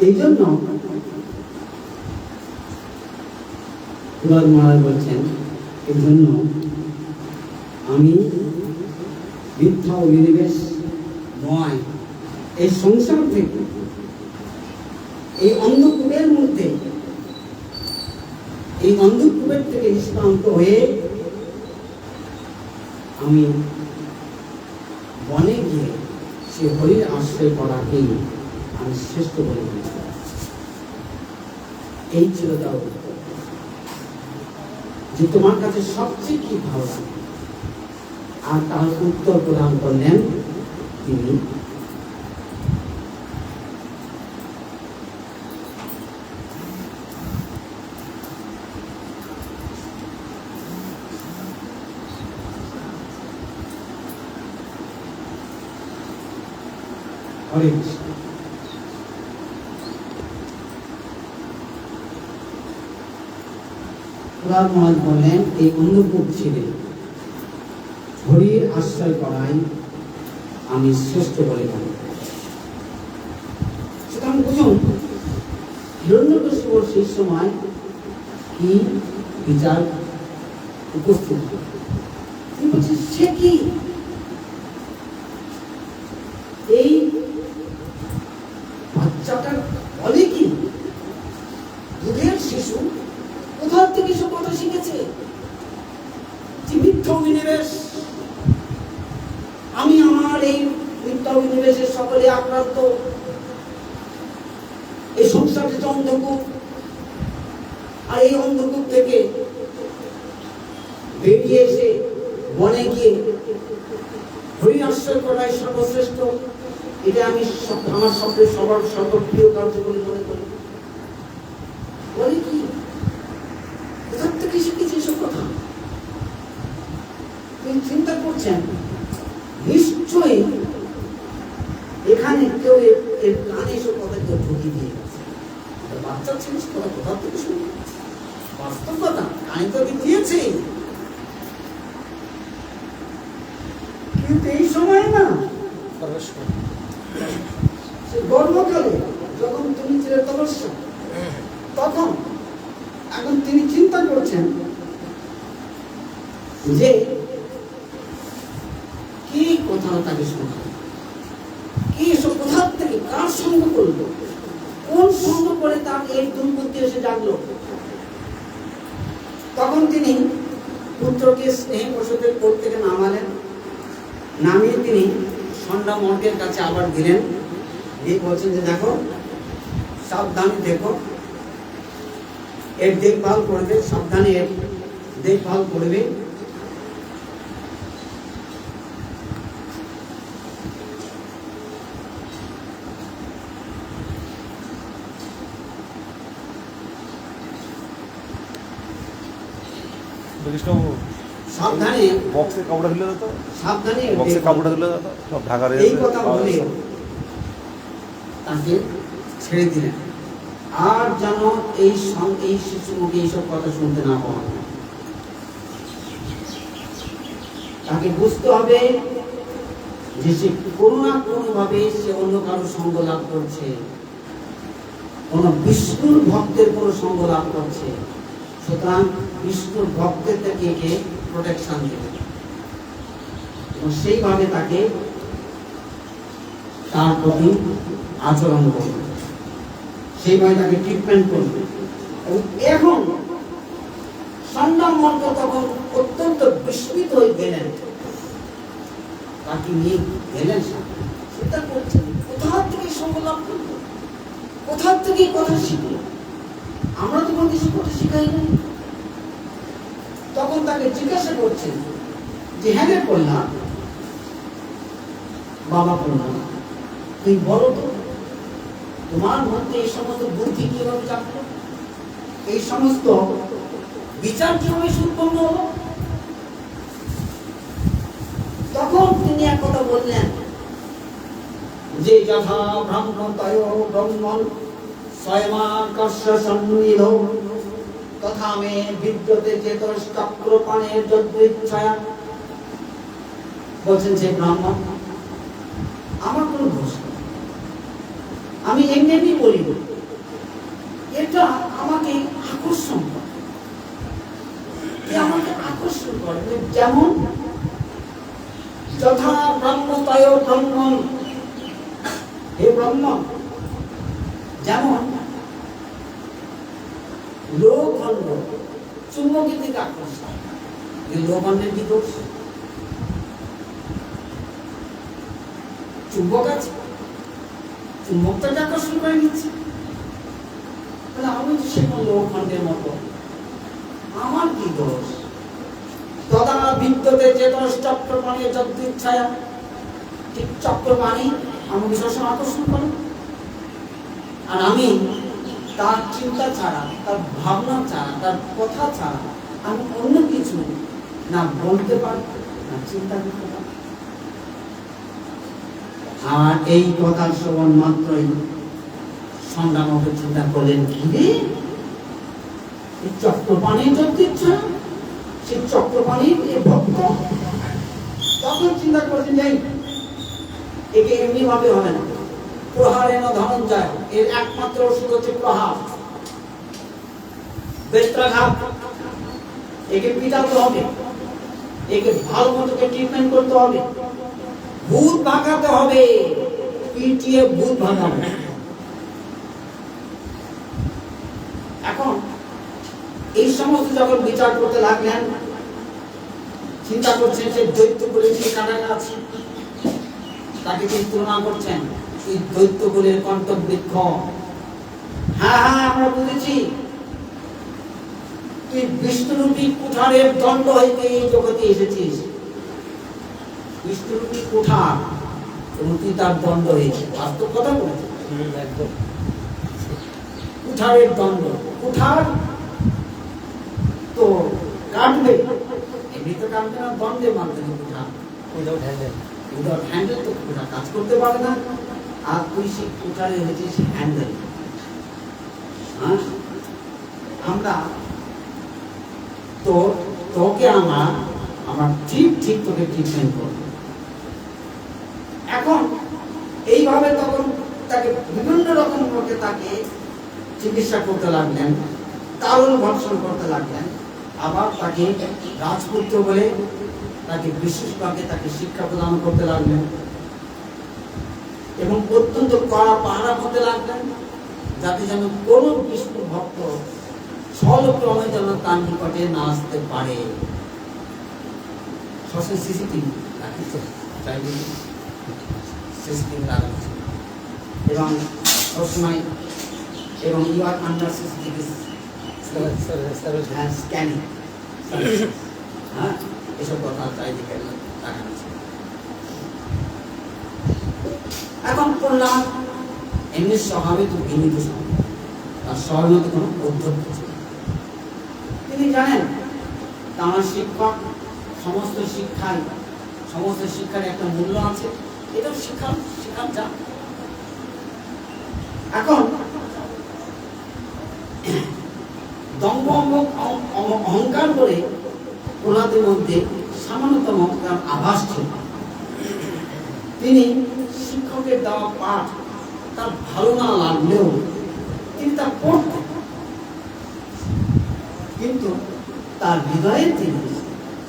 এই জন্য মহারাজ বলছেন, এই জন্য আমি মিথ্যা অভিনিবেশ নয়, এই সংসার থেকে, এই অন্ধকূপের মধ্যে, এই অন্ধকূপের থেকে নিষ্ক্রান্ত হয়ে আমি বনে গিয়ে সে হরির আশ্রয় করাকেই আমি শ্রেষ্ঠ বলে মনে করি। এই ছিল তার উত্তর, যে তোমার কাছে সবচেয়ে কি ভালো লাগে। আর তার উত্তর প্রদান করলেন তিনি হরে কৃষ্ণ। প্রহ্লাদ মহারাজ বললেন, এই অন্ধকূপ ছেড়ে হরির আশ্রয় করাই আমি শ্রেষ্ঠ বলে মনে করি। সুতরাং বুঝুন, হিরণ্যকশিপুর সেই সময় কি বিচার উপস্থিত, তিনি বলছেন সে কি এই বাচ্চাটার বলে কি, দুধের শিশু কোথা থেকে সব কথা শিখেছে যে মিথ্যা অভিনিবেশ। আমি আমার এই মিথ্যা অভিনিবেশের সকলে আক্রান্ত, এই সংসারটি অন্ধকূপ, আর এই অন্ধকূপ থেকে বেরিয়ে এসে বনে গিয়ে হরি আশ্রয় করাই সর্বশ্রেষ্ঠ, এটা আমি আমার সবচেয়ে সবার সর্বপ্রিয় কার্য বলে মনে করি। বলে কি, কোথা থেকে শিখেছে এসব কথা? তিনি চিন্তা করছেন, নিশ্চয়ই এখানে কেউ এর কানে এসব কথা কেউ ঢুকিয়ে দিয়ে গেছে। বাচ্চা ছেলে কথা কোথা থেকে শুনে, বাস্তব কথা কানে তো দিয়েছে। কিন্তু এই সময় না, গর্ভকালে যখন তুমি ছিলে তপস্যা, তখন এখন তিনি চিন্তা করছেন যে কি কথা তাকে শোনা, কি এসব কোথা থেকে কার সঙ্গ করলো, কোন সঙ্গ করে তার এই দুর্বুদ্ধি এসে জাগলো। তখন তিনি পুত্রকে স্নেহ বশতের কোল থেকে নামালেন, নামিয়ে তিনি সন্ধ্যা মর্গের কাছে আবার দিলেন, দিয়ে বলছেন যে দেখো, সাবধানে দেখো, এর দেখভাল করবে, সাবধানে এর দেখভাল করবে। সাবধানে বক্সের কাপড়টা দিলে তো, সাবধানে বক্সের কাপড়টা দিলে তো সব ঢাকা রয়েছে। এই কথা বলে তাকে ছেড়ে দিলেন, আর যেন এই শিশুকে এইসব কথা শুনতে না পাওয়া। তাকে বুঝতে হবে যে সে কোনো না কোনো ভাবে সে অন্য কারো সঙ্গ লাভ করছে, কোন বিষ্ণুর ভক্তের কোন সঙ্গ লাভ করছে। সুতরাং বিষ্ণুর ভক্তের থেকে একে প্রোটেকশন দেবে এবং সেইভাবে তাকে তার প্রতি আচরণ করবে, সেইভাবে তাকে ট্রিটমেন্ট করবে। এবং এখন সন্ন্যাম মন্ত্র তখন অত্যন্ত বিস্মিত হয়ে গেলেন, তাকে নিয়ে গেলেন, চিন্তা করছেন কোথা থেকে সঙ্গ লাভ করবো, কোথা থেকে কথা শিখলো, আমরা তো কোনো কিছু কথা শিখাই নাই। তখন তাকে জিজ্ঞাসা করছেন যে হ্যাঁ রে বললাম, বাবা বললাম, তুই বলো তো তোমার মধ্যে এই সমস্ত বুদ্ধি কিভাবে জাগলো, এই সমস্ত বিচার কিভাবে উৎপন্ন হলো। তখন তিনি এক কথা বললেন যে যথা ব্রহ্মতয় ব্রহ্মণ স্বয়মাকাশ্য সন্নিধ তথা মে বিদ্যতে চেতশ্চক্রপাণের যদ্বিচ্ছয়া। বলছেন যে ব্রাহ্মণ, আমার কোনো দোষ নেই, আমি এমনি বলি যথা ব্রহ্মতয় ব্রহ্মম, হে ব্রহ্ম, যেমন লোখণ্ড চুম্বকের দিকে আকর্ষণ, এই লোখণ্ডের কি দোষ? চুম্বক আছে, চুম্বকটাকে আকর্ষণ করে নিচ্ছে, তাহলে আমি তো সেরকম লোখণ্ডের মতো, আমার কি দোষ? তদা বিদ্যতে চেতনশ্চক্রপাণি যদ্দিচ্ছায়া, ঠিক চক্রপাণি আমাকে সবসময় আকর্ষণ করে, আর আমি তার চিন্তা ছাড়া, তার ভাবনা ছাড়া, তার কথা ছাড়া আমি অন্য কিছু না বলতে পারি না চিন্তা করতে পারি। আর এই কথার শ্রবণ মাত্রই সংগ্রামকে চিন্তা করলেন, কি রে চক্রপাণি যদ্দিচ্ছায়া, সেই চক্রপাণির এই ভক্ত। তখন চিন্তা করছেন যে একে এমনি ভাবে হবে না, প্রহারেণ ধনঞ্জয়, এর একমাত্র ওষুধ হচ্ছে প্রহার, বেত্রাঘাত, একে পিটাতে হবে, একে ভালো মতো ট্রিটমেন্ট করতে হবে, ভূত ভাগাতে হবে, পিটিয়ে ভূত ভাগাবে। এখন এই সমস্ত যখন বিচার করতে লাগলেন, চিন্তা করছেন সে দৈত্য বলে যে কানাডা আছে, তাকে তিনি তুলনা করছেন এই দৈত্য কুলের কণ্ঠবৃক্ষ। হ্যাঁ হ্যাঁ, আমরা বুঝেছি, তুই বিষ্ণুরূপী কুঠারের দণ্ড হইতে এই জগতে এসেছিস, বিষ্ণুরূপী কুঠার এবং তুই তার দণ্ড হয়েছে, বাস্তব কথা বলেছে, একদম কুঠারের দণ্ড। কুঠার তো কাটবে, এমনি তো কাটবে না, দণ্ডে মারবে না কুঠার, উইদাউট হ্যান্ডেল তো কুঠার কাজ করতে পারে না, আর তুই সেই কুঠারে হয়েছিস হ্যান্ডেল। হ্যাঁ, আমরা তো তোকে আমার ঠিক ঠিক তোকে ট্রিটমেন্ট করবো। এখন এইভাবে তখন তাকে বিভিন্ন রকম লোকে তাকে চিকিৎসা করতে লাগলেন, কারণ ভর্ষণ করতে লাগলেন, আবার তাকে রাজপুত্র বলে তাকে বিশেষভাবে তাকে শিক্ষা প্রদান করতে লাগলেন এবং অত্যন্ত কড়া পাহারা করতে লাগলেন, যাতে যেন কোনো বিষ্ণু ভক্ত ছলক্রমে যেন তার নিকটে না আসতে পারে। সবসময় সিসিটিভি লাগানো এবং সবসময়, এবং you are under CCTV scanning, হ্যাঁ, এসব কথা চারিদিকে লাগানো ছিল। এখন প্রহ্লাদ এমনি স্বভাবে তো বিনীত স্বভাব, তার স্বভাবের মধ্যে কোনো অধ্যক্ষ ছিল। তিনি জানেন তাঁর শিক্ষক, সমস্ত শিক্ষার একটা মূল্য আছে, এটাও শিক্ষার যা। এখন দম্ভ অহংকার করে প্রহ্লাদের মধ্যে সামান্যতম আভাস ছিল। তিনি শিক্ষকের দেওয়া পাঠ তার ভালো না লাগলেও তিনি তা পড়তেন, কিন্তু তার হৃদয়ে তিনি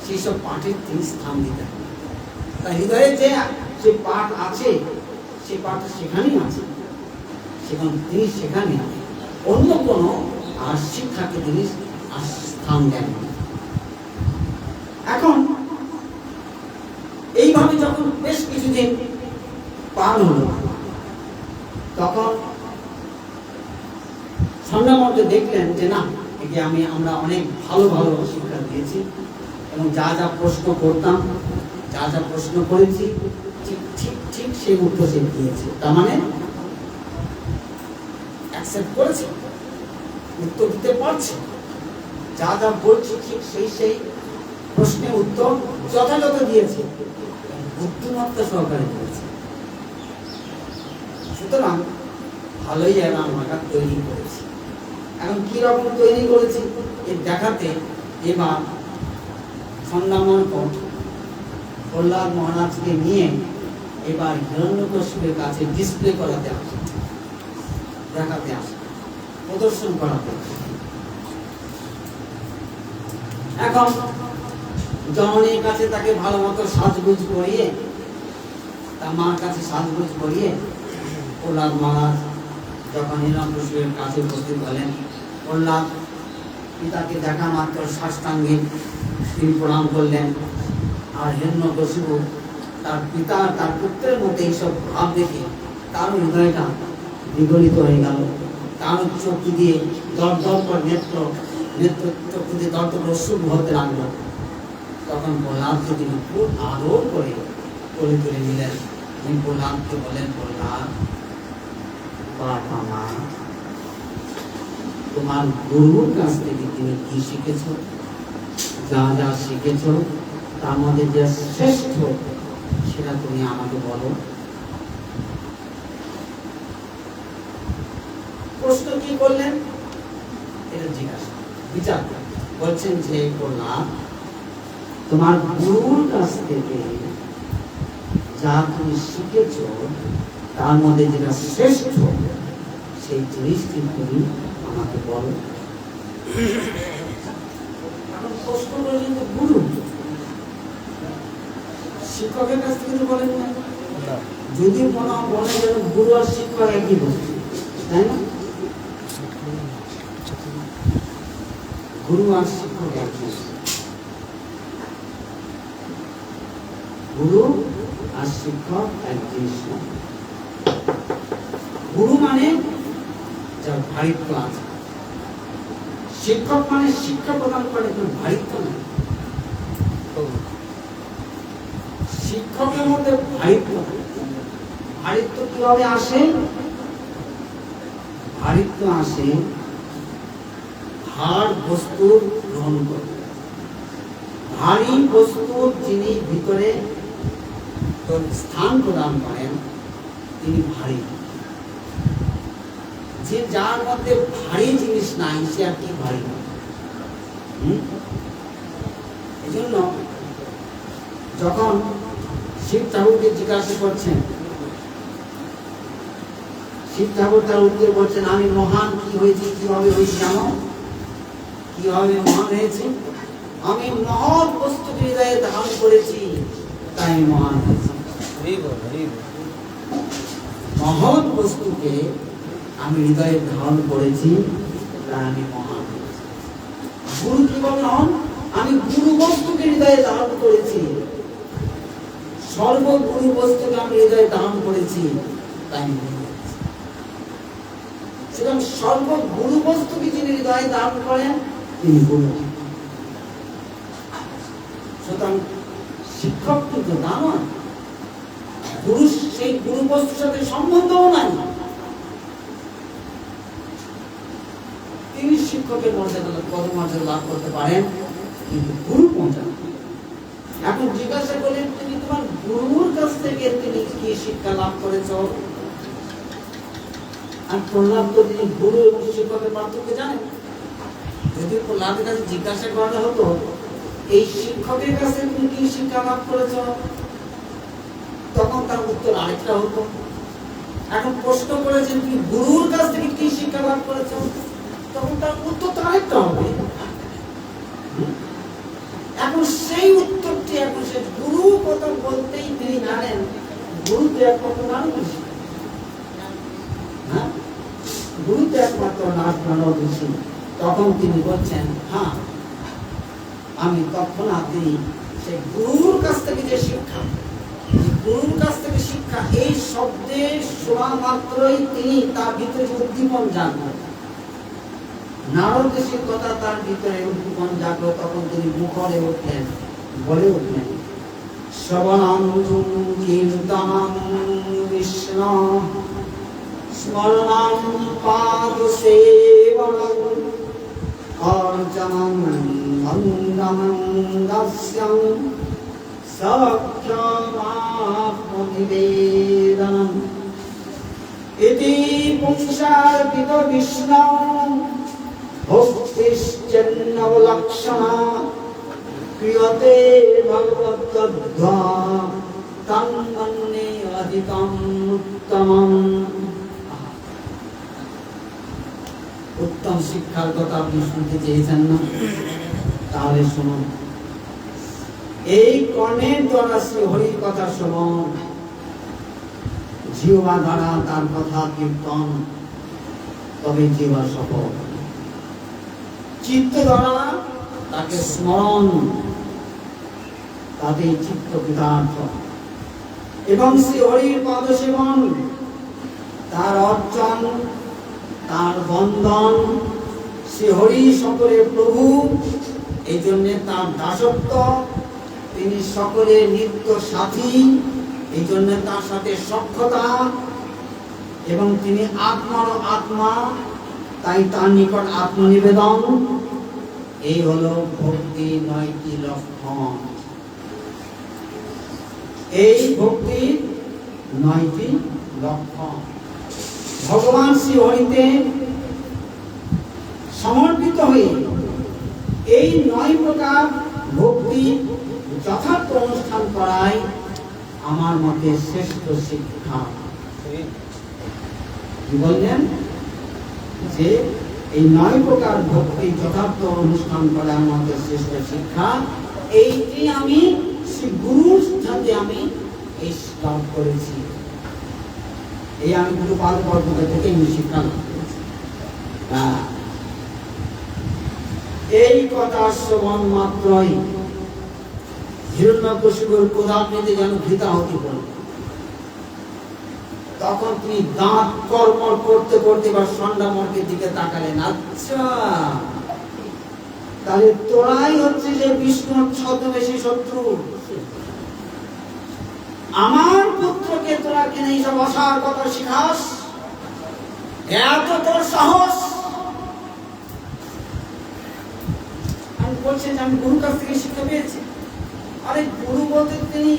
সেই সব পাঠের তিনি স্থান দিতেন। তার হৃদয়ে যে পাঠ আছে, সেই পাঠ সেখানেই আছে, তিনি সেখানে অন্য কোনো আর শিক্ষাকে তিনি স্থান দেন। এখন এইভাবে যখন বেশ কিছুদিন পার হলো, তখন সন্ধ্যামন্ত্রে দেখলেন যে না, একে আমরা অনেক ভালো ভালো শিক্ষা দিয়েছি এবং যা যা প্রশ্ন করতাম, যা যা প্রশ্ন করেছি ঠিক ঠিক ঠিক সেই উত্তর সে দিয়েছে, তার মানে অ্যাকসেপ্ট করেছে, উত্তর দিতে পারছে, যা যা বলছি ঠিক সেই প্রশ্নের উত্তর যথাযথ দিয়েছে, বুদ্ধিমত্তা সহকারে দিয়েছে। সুতরাং ভালোই আমরা তৈরি করেছি। এখন কি রকম তৈরি করেছি এর দেখাতে এবার সন্ধ্যামন্ত্র প্রহ্লাদ মহারাজকে নিয়ে এবার হিরণ্যকশিপুর কাছে ডিসপ্লে করাতে আসে, দেখাতে আসে, প্রদর্শন করাতে আসে। এখন জননীর কাছে তাকে ভালো মতো সাজগুজ করিয়ে তার মার কাছে সাজগোজ করিয়ে প্রহ্লাদ মহারাজ যখন হিরণ্যকশিপুর কাছে উপস্থিত হলেন, প্রহ্লাদ পিতাকে দেখা মাত্র সাষ্টাঙ্গে তিনি প্রণাম করলেন। আর হিরণ্যকশিপু তার পিতা তার পুত্রের মধ্যে এইসব ভাব দেখে তার হৃদয়টা বিগলিত হয়ে গেল। তার চক্ষু দিয়ে দর দর করে নেত্র চক্ষু দিয়ে দর দর অশ্রু হতে লাগলো। তখন প্রহ্লাদকে তিনি খুব আদর করে কোলে তুলে নিলেন। তিনি প্রহ্লাদকে বলেন, প্রহ্লাদ বাবা মা, তোমার গুরুর কাছ থেকে তুমি কি শিখেছ? যা যা শিখেছ তার মধ্যে যে শ্রেষ্ঠ সেটা তুমি আমাকে বলো। প্রশ্ন কি করলেন এটা জিজ্ঞাসা বিচার বলছেন যে প্রহ্লাদ, তোমার গুরুর কাছ থেকে যা তুমি শিখেছ তার মধ্যে যেটা শ্রেষ্ঠ সেই জিনিসটি তুমি আমাকে বলো। এখন প্রশ্ন করলেন যে গুরু, শিক্ষকের কাছ থেকে বলেন না। যদি মনে বলে যেন গুরু আর শিক্ষক একই বস্তু, তাই না? গুরু আর শিক্ষক একই। গুরু আর শিক্ষক এক জিনিস না। গুরু মানে যার ভারিত্ব আছে, শিক্ষক মানে শিক্ষা প্রদান করে কোনো ভারিত্ব নেই। শিক্ষকের মধ্যে ভারিত্ব, ভারিত্ব কিভাবে আসে? ভারিত্ব আসে ভার বস্তুর গ্রহণ করে। ভারী বস্তুর যিনি ভিতরে স্থান প্রদান করেন তিনি ভারী। যে যার মধ্যে ভারী জিনিস নাই সে আর কি ভারী না। এই জন্য যখন শিব ঠাকুরকে জিজ্ঞাসা করছেন, শিব ঠাকুর তার উত্তর বলছেন, আমি মহান কি হয়েছি, কিভাবে হয়েছি জানো? কিভাবে মহান হয়েছে? আমি মহৎ বস্তুকে হৃদয়ে ধারণ করেছি তাই আমি মহান হয়েছি। মহৎ বস্তুকে আমি হৃদয়ে ধারণ করেছি তাই আমি মহান হয়েছি। গুরু কিভাবে হন? আমি গুরু বস্তুকে হৃদয়ে ধারণ করেছি, সর্বগুরু বস্তুকে আমি হৃদয়ে ধারণ করেছি তাই আমি গুরু হয়েছি। সুতরাং সর্বগুরু বস্তুকে যিনি হৃদয়ে ধারণ করেন তিনি গুরু। সুতরাং শিক্ষক কিন্তু তা নয়, গুরু সেই গুরু বস্তুর সাথে সম্বন্ধও নাই। তিনি শিক্ষকের মর্যাদা পদমর্যাদা লাভ করতে পারেন কিন্তু গুরু পৌঁছান। এখন জিজ্ঞাসা করলেন, তুমি তোমার গুরুর কাছ থেকে তুমি কি শিক্ষা লাভ করেছ? আর প্রহ্লাদ তো তিনি গুরু এবং শিক্ষকের পার্থক্য জানেন। যদি প্রহ্লাদের কাছে জিজ্ঞাসা করা হতো এই শিক্ষকের কাছে তুমি কি শিক্ষা লাভ করেছ, তখন তার উত্তর আরেকটা হতো। এখন প্রশ্ন করেছেন তুমি গুরুর কাছ থেকে কি শিক্ষা লাভ করেছ, তখন তার উত্তর তো আরেকটা হবে। এখন সেই উত্তরটি এখন সে গুরু কথা বলতেই তিনি জানেন গুরু তো একমাত্র মানুষ, হ্যাঁ গুরু তো একমাত্র নাথ মানব ঋষি। তখন তিনি বলছেন, হ্যাঁ আমি তৎক্ষণাৎ তিনি সেই গুরুর কাছ থেকে যে শিক্ষা, গুরুর কাছ থেকে শিক্ষা এই শব্দের শোনা মাত্রই তিনি তার ভিতরে উদ্দীপন জানলেন। নারদ ঋষির কথা তার ভিতরে উদ্দীপন জাগলো। তখন তিনি মুখরে উঠলেন, বলে উঠলেন, শ্রবণং কীর্তনং বিষ্ণু স্মরণং পাদসেবনং অর্চনং মঙ্গলং দাস্যং সখ্যমাত্মনিবেদনম ইতি পুংসার্পিত বিষ্ণু ভক্তিশ্চন্নবলক্ষণা ক্রিয়তে ভগবদ্গদ্গা তং মন্যে অধিকম উত্তমম। উত্তম শিক্ষার কথা আপনি শুনতে চেয়েছেন না? তাহলে শুনুন, এই কর্ণের দ্বারা শ্রী হরির কথা শুনুন। জিহ্বা দ্বারা তার কথা কীর্তন, তবে জিহ্বা সফল। চিত্ত দ্বারা তাকে স্মরণ, তাতেই চিত্ত কৃতার্থ। এবং শ্রী হরির পদ সেবন, তার অর্চন, তার বন্দন, শ্রী হরি সকলের প্রভু, এই জন্যে তার দাসত্ব, তিনি সকলের নিত্য সাথী, এই জন্য তার সাথে সখ্যতা, এবং তিনি আত্মার আত্মা, তাই তার নিকট আত্মনিবেদন। এই হলো ভক্তি 9টি লক্ষণ। এই ভক্তির 9টি লক্ষণ ভগবান শ্রী হরিতে সমর্পিত হয়ে এই 9 প্রকার ভক্তি যথার্থ অনুষ্ঠান করাই আমার মতে শ্রেষ্ঠ শিক্ষা। কি বললেন? যে এই 9 প্রকার ভক্তি যথার্থ অনুষ্ঠান করা আমার মতে শ্রেষ্ঠ শিক্ষা। এইটি আমি শ্রী গুরুর সাথে আমি এই লাভ করেছি। এই আমি গুরু পাদ পর্বত থেকে আমি শিক্ষা লাভ করেছি। এই কথা শ্রবণ মাত্রই হিরণ্যকশিপুর ক্রোধাগ্নিতে যেন ঘৃতাহুতি পড়ল। তখন তিনি দাঁত কর্মর করতে করতে বা ষণ্ডামর্কের দিকে তাকালেন। আচ্ছা, তাহলে তোরাই হচ্ছে যে বিষ্ণুর ছদ্মবেশী শত্রু। আমার পুত্রকে তোরা কেন এইসব অসার কথা শিখাস? এত তোর সাহস! আমি বলছি যে আমি গুরুর কাছ থেকে শিক্ষা পেয়েছি। আরে গুরু বলতে তিনি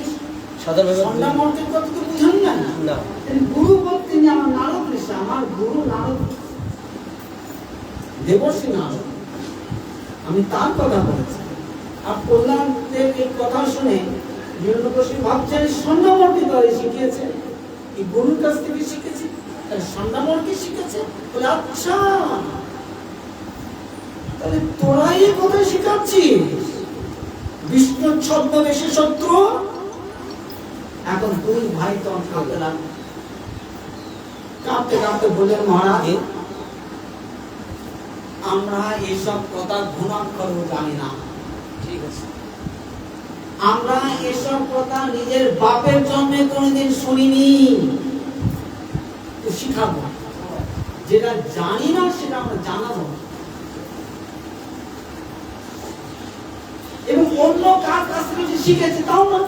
ষণ্ডামর্কের কথা তো বুঝেন না। গুরু বলতে তিনি আমার নারদ ঋষি, আমার গুরু নারদ, দেবর্ষি নারদ। আমি তার কথা বলেছি। আর প্রহ্লাদের এই কথা শুনে হিরণ্যকশিপু ভাবছেন ষণ্ডামর্কে তারা শিখিয়েছে, এই গুরুর কাছ থেকে শিখেছি, ষণ্ডামর্কে শিখেছে। বলে আচ্ছা, তাহলে তোরাই এই কথা শিখাচ্ছিস বিষ্ণুর ছদ্মবেশী শত্রু। এখন 2 ভাই তখন কাঁদতে লাগলো। কাঁদতে কাঁদতে বললেন, মহারাজ, আমরা এসব কথা ঘুণাক্ষরও জানি না। ঠিক আছে, আমরা এসব কথা নিজের বাপের জন্মে কোনোদিন শুনিনি। তো শিখাবো, যেটা জানি না সেটা আমরা জানাবো। এবং অন্য কার কাছ থেকে শিখেছি তাও না,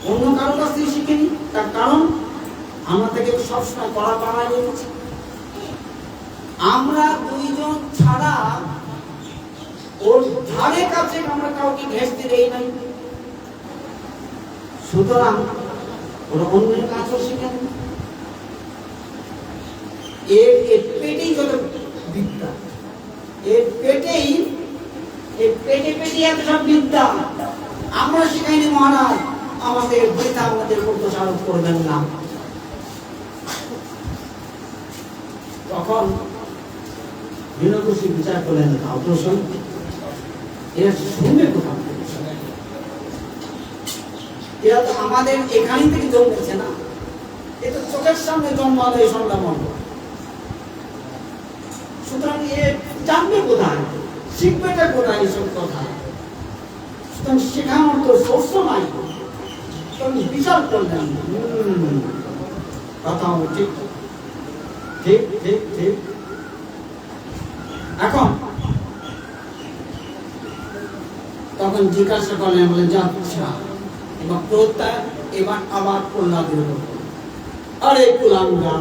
অন্য কারো কাছ থেকে শিখিনি। তার কারণ আমরা থেকে সবসময় কড়া পাড়ায় রেখেছি। আমরা 2 জন ছাড়া ওর ধারে কাছে আমরা কাউকে ঘেঁষতে দেই নাই। সুতরাং ওরা অন্যের কাছেও শিখেন। এর পেটেই যত বিদ্যা, এর পেটেই পেটে এত সব বিদ্যা আমরা শিখাইনি। মহারাজ, আমাদের বৃথা আমাদের দোষারোপ করবেন না। তখন হিরণ্যকশিপু বিচার করলেন, তাও তো শুনবে, এরা শুনবে কোথাও? এরা তো আমাদের এখান থেকে জন্মেছে না, এ তো চোখের সামনে জন্মালো এই ষণ্ডামর্ক। সুতরাং এ জানবে কোথায়, শিখবেটা কোথায় এসব কথা? সুতরাং শেখানোর তো সোর্স নাই। তখন বিচার করলেন, কথা ঠিক ঠিক ঠিক ঠিক। এখন তখন জিজ্ঞাসা করলেন, বলে যাচ্ছা এবার প্রত্যায়, এবার আবার প্রহ্লাদের উপর। আরে কুলাঙ্গা,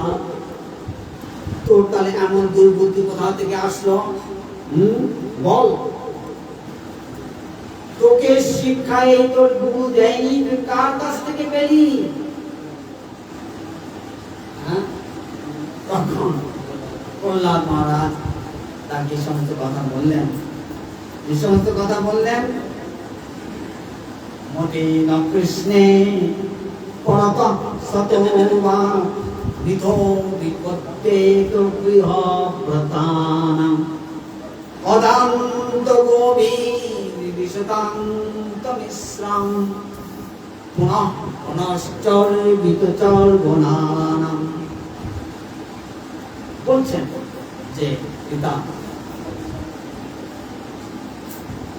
তোর তাহলে এমন দুর্বুদ্ধি কোথা থেকে আসলো? বল, তোকে শিক্ষা এই তোর গুরু দেয়নি, তুই কার কাছ থেকে পেলি? তখন প্রহ্লাদ মহারাজ তাকে সমস্ত কথা বললেন। এই সমস্ত কথা বললেন, মোটে ন কৃষ্ণে পরত সতোবা বিধো বিপত্তে তো গৃহ ব্রতানাম অদান্ত গোবী বিবিশতান্ত মিশ্রাম পুনঃ পুনশ্চর্বিতচর গুণানাম। বলছেন যে পিতা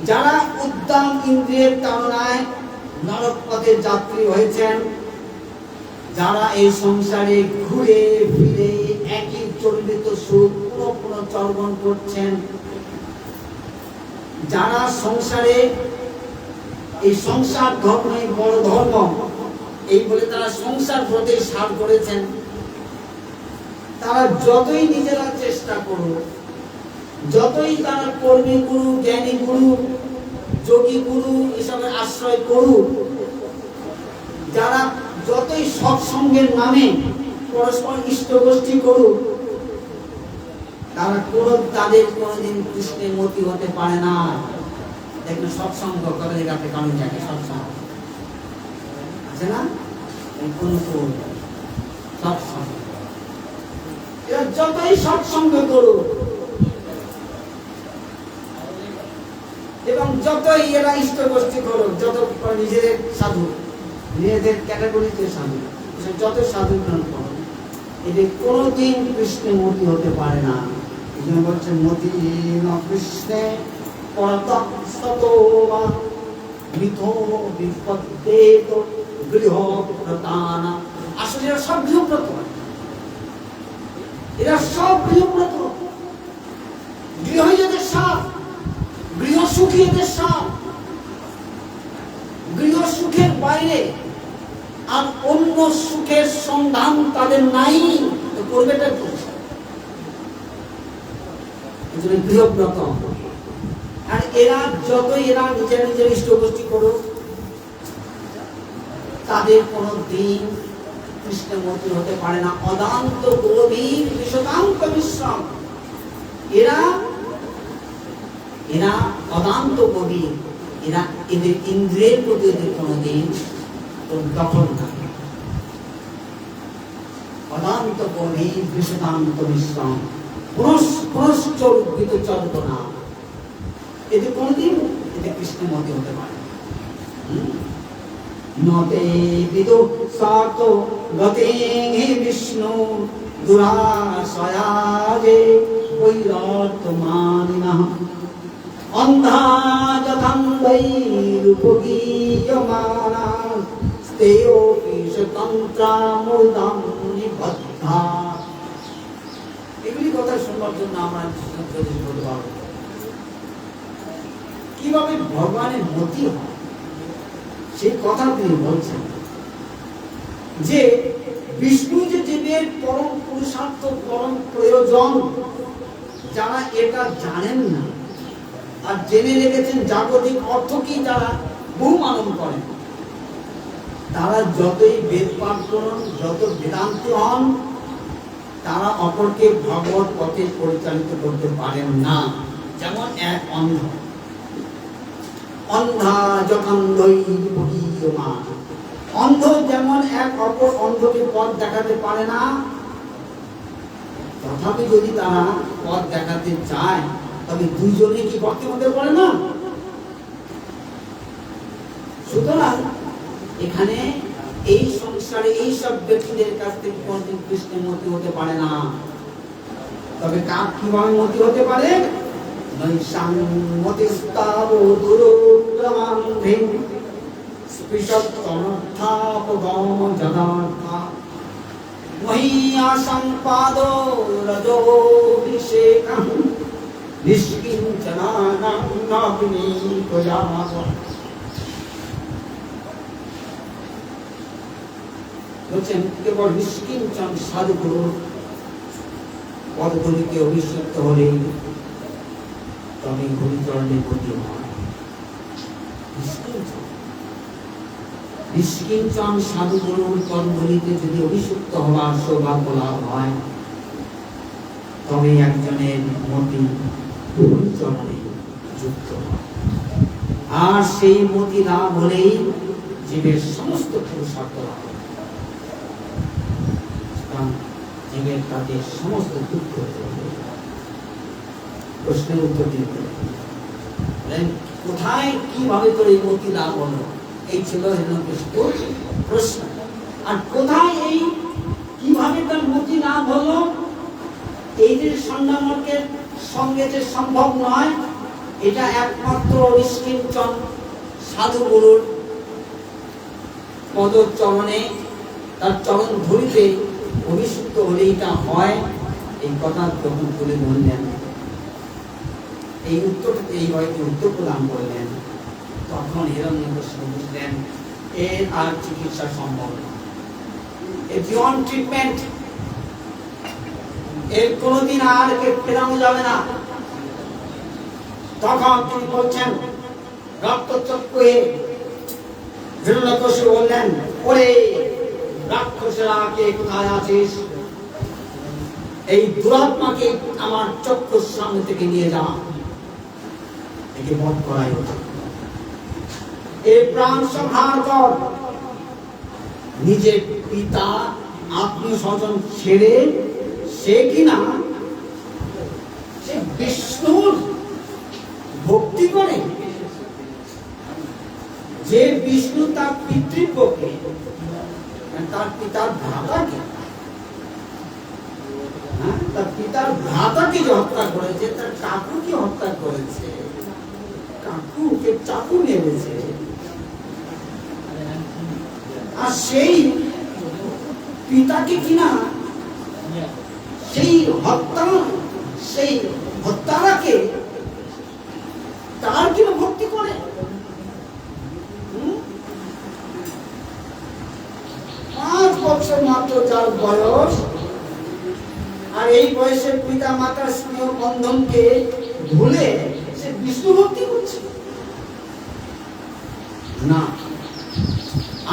যারা উদ্দাম ইন্দ্রিয়ের তাড়নায় নরক পথের যাত্রী হয়েছেন, যারা এই সংসারে ঘুরে ফিরে একই চরিত সুখ পুনঃ পুনঃ চর্বণ করছেন, যারা সংসারে এই সংসার ধর্মই বড় ধর্ম এই বলে তারা সংসার ব্রতে সার করেছেন, তারা যতই নিজেরা চেষ্টা করুক, যতই তারা কর্মী গুরু, জ্ঞানী গুরু, যোগী গুরু এসবের আশ্রয় করুক, যারা যতই সৎসঙ্গের নামে পরস্পর ইষ্টগোষ্ঠী করুক, তাদের কোনোদিন কৃষ্ণের মতি হতে পারে না। দেখবেন সৎসঙ্গ করে কাছে কারণ জায়গায় সৎসঙ্গ আছে না, সৎসঙ্গ এরা যতই সৎসঙ্গ করুক এবং যতই এরা ইষ্টগোষ্ঠী করুক, যত নিজেদের সাধু, নিজেদের ক্যাটাগরিতে সাধু, যত সাধু গ্রহণ করুন, এদের কোনোদিন কৃষ্ণের মূর্তি হতে পারে না। এই জন্য বলছেন মতি ন কৃষ্ণে পরতঃসতো বা মিথো বিপদ্যেত গৃহব্রতানা। আসলে এরা সব গৃহব্রত, এরা সব গৃহব্রত। গৃহই এদের সাপ, গৃহ সুখী এদের সাপ। গৃহ সুখের বাইরে আর অন্য সুখের সন্ধান তাদের নাই, তো করবেটা কি? গৃহব্রত। আর এরা যতই এরা নিজের নিজের ইষ্টগোষ্ঠী করুক, তাদের কোনো দিন কৃষ্ণমূর্তি হতে পারে না। অদান্ত গভীর বিশদান্ত বিশ্রাম, এরা এরা অদান্ত গভীর, এরা এদের ইন্দ্রিয়ের প্রতি এদের কোনোদিন দখল থাকে। অদান্ত গভীর বিশদান্ত বিশ্রাম, পুনশ্চর্বিত চর্বনা, এদের কোনোদিন এদের কৃষ্ণমূর্তি হতে পারে না। নতে বিদু সাত গতে বিষ্ণু দুরাশয়াজে বৈরত্মানিনঃ অন্ধা যথান্ধৈরূপগীয়মানা স্তেয়োপি স্বতন্ত্রামুদাম নিবদ্ধা। এগুলি কথা শুনবার জন্য আমরা বলতে পারবো কিভাবে ভগবানের মতি হয়, সেই কথা তিনি বলছেন যে বিষ্ণু যে জীবের পরম পুরুষার্থ, পরম প্রয়োজন, যারা এটা জানেন না আর জেনে রেখেছেন জাগতিক অর্থ কি, যারা বহু মানন করেন, তারা যতই বেদ পাঠ করুন, যত বেদান্তি হন, তারা অপরকে ভগবত পথে পরিচালিত করতে পারেন না। যেমন এক অন্ধ, অন্ধা যথান্ধৈর্যমান, অন্ধ যেমন এক অপর অন্ধকে পথ দেখাতে পারে না, তথাপি যদি তারা পথ দেখাতে চায় তবে দুইজনে কি গর্তের মধ্যে পড়ে না। সুতরাং এখানে এই সংসারে এই সব ব্যক্তিদের কাছ থেকে কোনদিন কৃষ্ণের মতি হতে পারে না। তবে কার কিভাবে মতি হতে পারে? নৈশাং মতিস্তাবো দুরুগ্রমান্ধিং স্পৃশত্তমর্থাপগম জনার্থা মহীয়াসং পাদো রজোভিষেকং নিষ্কিঞ্চনানাং নাবিনীতয়াম। বলছেন কেবল নিষ্কিঞ্চন সাধুগুরুর পদগুলিকে অভিষিক্ত হলেই তবে হরিচরণের প্রতি হয়। নিষ্কিঞ্চন সাধুগুরুর পদগুলিতে যদি অভিষিক্ত হওয়ার সৌভাগ্য লাভ হয়, তবে একজনের মতি হরিচরণে যুক্ত হয়। আর সেই মতি লাভ হলেই জীবের সমস্ত পুরুষার্থ লাভ হয়, জীবের তাদের সমস্ত দুঃখ হবে। প্রশ্নের উত্তর দিতে কোথায় কিভাবে তোর এই মতি লাভ হলো? এই ছিল হিরণ্যকশিপুর প্রশ্ন। আর কোথায় এই কিভাবে তার মুক্তি লাভ হলো, এই যে সন্ন্যামকের সঙ্গে যে সম্ভব নয়, এটা একমাত্র নিষ্কিঞ্চন সাধু গুরুর পদচরণে, তার চরণ ধরিতে অভিষিক্ত হলে এটা হয়। এই কথা যখন তুলে ধরলেন, এই উত্তরটাতে এই হয়তো উত্তর প্রদান করলেন, তখন হিরণ্যকশিপু বুঝলেন এর আর চিকিৎসা সম্ভব না, এর বিয়ন্ড ট্রিটমেন্ট, এর কোনোদিন আর একে ফেরানো যাবে না। তখন তিনি বলছেন রক্তচক্ষু হিরণ্যকশিপু বললেন, ওরে রাক্ষসেরা, কে কোথায় আছিস? এই দুরাত্মাকে আমার চক্ষুর সামনে থেকে নিয়ে যা, একে বধ করাই হতো, এই প্রাণ সংহার কর। নিজের পিতা আত্মীয় স্বজন ছেড়ে সে কিনা সে বিষ্ণুর ভক্তি করে, যে বিষ্ণু তার পিতৃপক্ষে, তার পিতার ভ্রাতাকে, তার পিতার ভ্রাতাকে যে হত্যা করেছে, তার কাকুকে হত্যা করেছে, কাকুকে চাকু মেরেছে, আর সেই পিতাকে কিনা সেই হত্যারাকে তার কিনা ভক্তি করে। 5 বছর মাত্র যার বয়স, আর এই বয়সে পিতা মাতার স্নেহ বন্ধনকে ভুলে সে বিষ্ণু ভক্তি করছে না।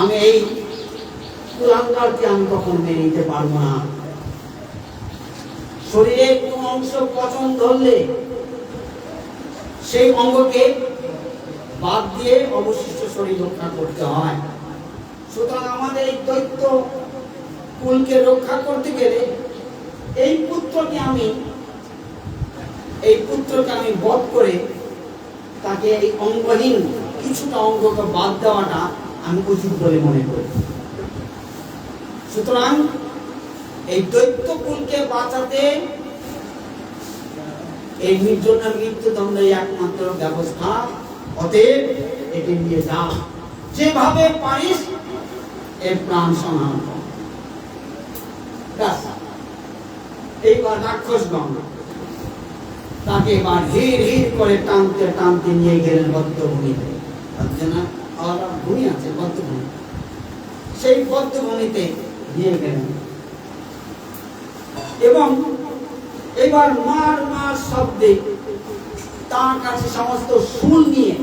আমি এই কুলাঙ্গারকে আমি কখন মেনে নিতে পারবো না। শরীরে কোন অংশ পচন ধরলে সেই অঙ্গকে বাদ দিয়ে অবশিষ্ট শরীর রক্ষা করতে হয়। সুতরাং আমাদের এই দৈত্য কুলকে রক্ষা করতে গেলে এই পুত্রকে আমি বধ করে তাকে এই অঙ্গহীন কিছুটা অঙ্গকে বাদ দেওয়াটা আমি উচিত বলে মনে করি। সুতরাং এই দৈত্য কুলকে বাঁচাতে এই নির্জনের মৃত্যুদণ্ডের একমাত্র ব্যবস্থা। অতএব এটি নিয়ে যা, যেভাবে পারিস এর প্রাণ সংহার কর। এইবার রাক্ষসগণ তাকে এবার হির হির করে টানতে টানতে নিয়ে গেলেন বদ্ধভূমিতে। ভূমি আছে বদ্ধভূমি, সেই বদ্ধভূমিতে নিয়ে গেলেন এবং এবার মার মার শব্দে তার কাছে সমস্ত শুল নিয়ে